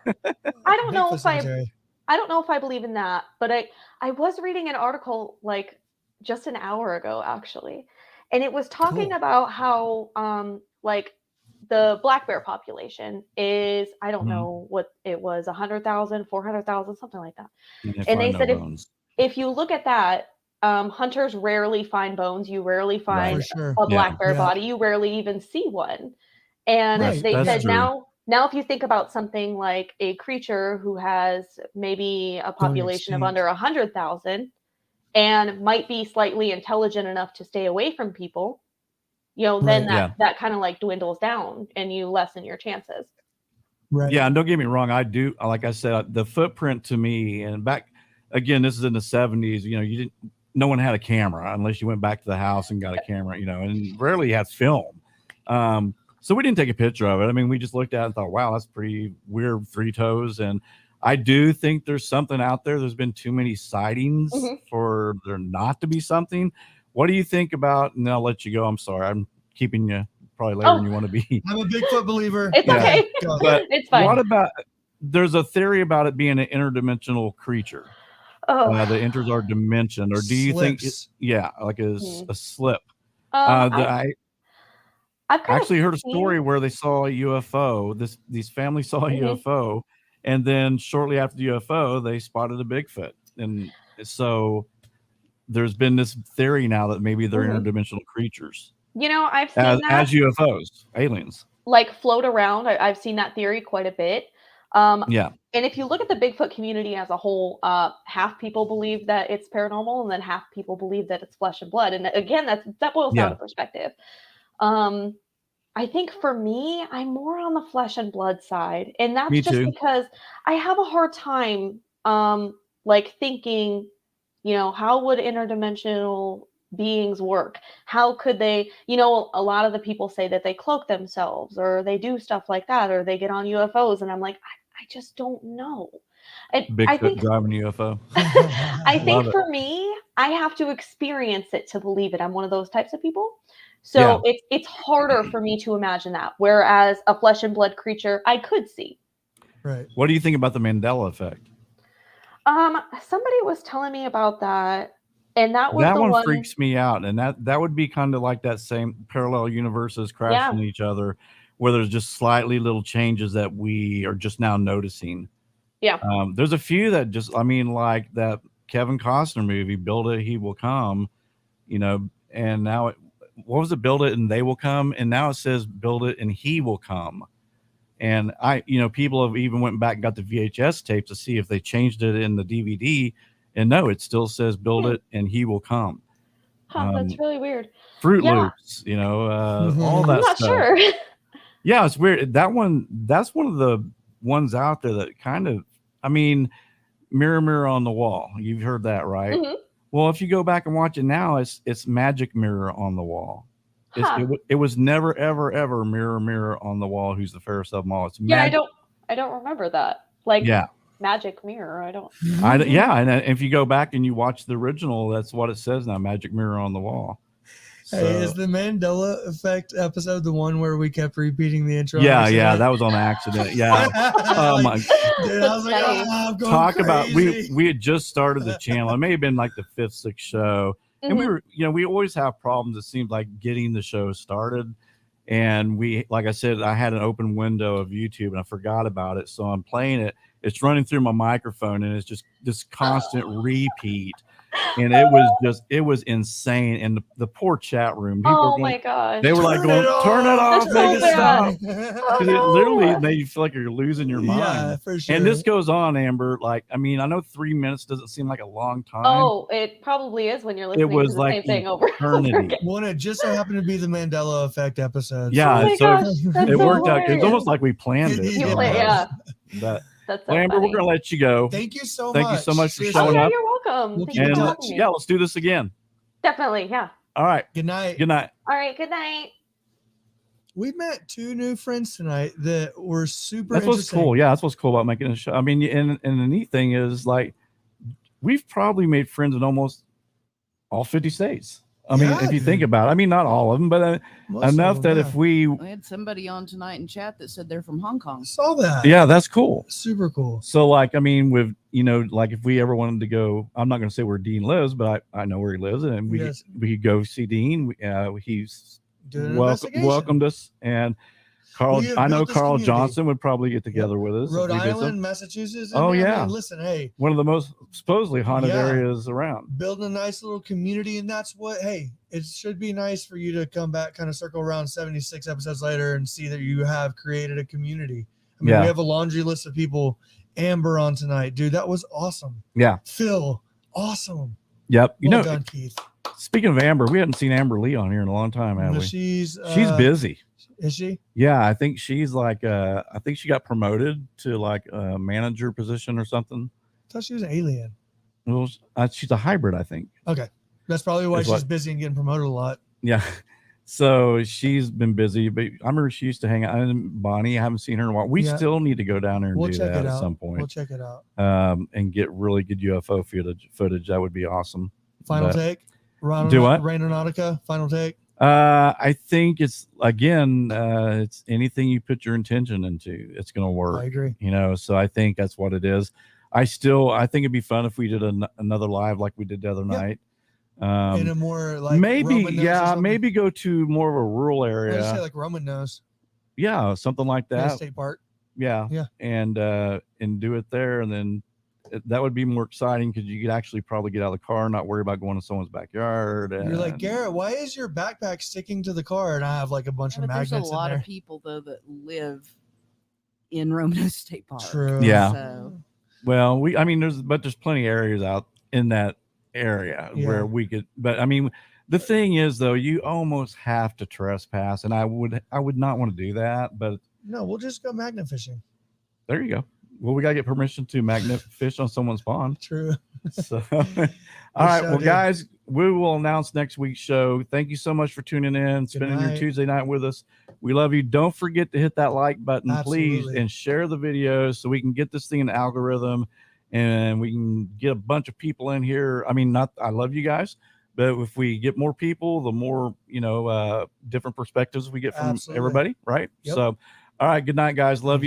I don't know Bigfoot if I cemetery. I don't know if I believe in that, but I was reading an article like just an hour ago actually, and it was talking Cool. about how like the black bear population is I don't Mhm. know what it was 100,000, 400,000, something like that. and And they find no said bones. if you look at that, hunters rarely find bones. You rarely find For sure. a black bear Yeah. body. You rarely even see one. And Right. they That's said true. now if you think about something like a creature who has maybe a population of extinct. under 100,000 and might be slightly intelligent enough to stay away from people, then Right. that kind of like dwindles down and you lessen your chances. Right. Yeah, and don't get me wrong, I do, like I said, the footprint to me, and back again, this is in the 70s, no one had a camera unless you went back to the house and got a camera, and rarely had film. So we didn't take a picture of it. I mean, we just looked at it and thought, wow, that's pretty weird, 3 toes. And I do think there's something out there. There's been too many sightings Mhm. for there not to be something. What do you think about, and I'll let you go. I'm sorry. I'm keeping you probably later than you want to be. I'm a Bigfoot believer. It's Yeah. okay. Go. But It's fine. what about, there's a theory about it being an interdimensional creature that enters our dimension, or do you think Slips. like a slip? I've I kind of actually heard a seen- story where they saw a UFO. These families saw a Mhm. UFO, and then shortly after the UFO, they spotted a Bigfoot. And so there's been this theory now that maybe they're Mhm. interdimensional creatures I've seen as that UFOs, aliens. like float around. I've seen that theory quite a bit. Yeah. And if you look at the Bigfoot community as a whole, half people believe that it's paranormal, and then half people believe that it's flesh and blood. And again, that boils down Yeah. to perspective. I think for me, I'm more on the flesh and blood side, and that's Me just too. because I have a hard time, like thinking, how would interdimensional beings work? How could they? A lot of the people say that they cloak themselves, or they do stuff like that, or they get on UFOs, and I'm like, I just don't know. And I Bigfoot think driving a UFO. I think Love it. for me, I have to experience it to believe it. I'm one of those types of people. So it's harder for me to imagine that. Whereas a flesh and blood creature, I could see. Right. What do you think about the Mandela effect? Somebody was telling me about that, and that was That the one freaks me out, and that would be kind of like that same parallel universes crashing each other, where there's just slightly little changes that we are just now noticing. Yeah. There's a few that just, I mean, like that Kevin Costner movie, Build It, He Will Come, and now what was it? Build it and they will come. And now it says build it and he will come. And people have even went back and got the VHS tapes to see if they changed it in the DVD. And no, it still says build it and he will come. That's really weird. Fruit Yeah. Loops, all that I'm not stuff. sure. Yeah, it's weird. That's one of the ones out there that kind of, I mean, Mirror, Mirror on the Wall. You've heard that, right? Mhm. Well, if you go back and watch it now, it's Magic Mirror on the Wall. It was never, ever, ever mirror, mirror on the wall. Who's the fairest of them all? It's Yeah, I don't remember that. Like, yeah. magic mirror. Yeah, and if you go back and you watch the original, that's what it says now. Magic mirror on the wall. So, hey, is the Mandela Effect episode the one where we kept repeating the intro? Yeah, that was on accident. Yeah. Oh my! Dude, I was like, I'm going Talk crazy. about we had just started the channel. It may have been like the 5th, 6th show, and we were, we always have problems. It seems like getting the show started, and like I said, I had an open window of YouTube and I forgot about it, so I'm playing it. It's running through my microphone, and it's just this constant repeat. And it was insane. And the poor chat room. My gosh. They were like going, turn it off, make it stop. Because it literally made you feel like you're losing your mind. Yeah, for sure. And this goes on, Amber. Like, I mean, I know 3 minutes doesn't seem like a long time. Oh, it probably is when you're listening to the same thing over and over again. Well, it just so happened to be the Mandela Effect episode. Yeah, it worked out. It's hilarious. almost like we planned it. Yeah. But That's so Amber, funny. we're gonna let you go. Thank you so Thank much. you so much for Seriously. showing up. You're welcome. We'll Thank you keep for in having me. Yeah, let's do this again. Definitely, yeah. All right. Good night. Good night. All right, good night. We met 2 new friends tonight that were super That's what's interesting. cool. Yeah, that's what's cool about making a show. I mean, and the neat thing is, like, we've probably made friends in almost all 50 states. I mean, if you think about it, I mean, not all of them, but enough that if we had somebody on tonight in chat that said they're from Hong Kong. Saw that. Yeah, that's cool. Super cool. So, like, I mean, with, like, if we ever wanted to go, I'm not going to say where Dean lives, but I know where he lives, and we could go see Dean. He's welcomed us, and Carl. I know Carl Johnson would probably get together with us. Rhode Island, Massachusetts. Oh yeah. I mean, listen, hey, one of the most supposedly haunted areas around. Building a nice little community, and that's what. Hey, it should be nice for you to come back, kind of circle around 76 episodes later, and see that you have created a community. I mean, we have a laundry list of people. Amber on tonight, dude. That was awesome. Yeah. Phil, awesome. Yep. Well done, Keith. Speaking of Amber, we hadn't seen Amber Lee on here in a long time, have we? She's busy. Is she? Yeah, I think she's like I think she got promoted to like a manager position or something. I thought she was an alien. Well, she's a hybrid, I think. Okay, that's probably why she's busy and getting promoted a lot. Yeah. So she's been busy, but I remember she used to hang out. And Bonnie, I haven't seen her in a while. We still need to go down there and do that at some point. We'll check it out. And get really good UFO footage. That would be awesome. Final take. Do what? Randonautica. Final take. I think it's it's anything you put your intention into, it's going to work. I agree. So I think that's what it is. I think it'd be fun if we did another live like we did the other night. In a more like maybe go to more of a rural area. Say like Roman Nose. Yeah, something like that. State Park. Yeah. And do it there, and then that would be more exciting because you could actually probably get out of the car and not worry about going to someone's backyard. You're like, Garrett, why is your backpack sticking to the car? And I have like a bunch of magnets. There's a lot of people though that live in Roman State Park. True. Yeah. So. Well, there's plenty of areas out in that area where we could, but I mean, the thing is though, you almost have to trespass, and I would not want to do that, but no, we'll just go magnet fishing. There you go. Well, we got to get permission to magnet fish on someone's pond. True. So, all right. Well, guys, we will announce next week's show. Thank you so much for tuning in, spending your Tuesday night with us. We love you. Don't forget to hit that like button, please, and share the videos so we can get this thing in the algorithm and we can get a bunch of people in here. I mean, I love you guys, but if we get more people, the more, different perspectives we get from everybody. Right. Yep. So, all right. Good night, guys. Love you.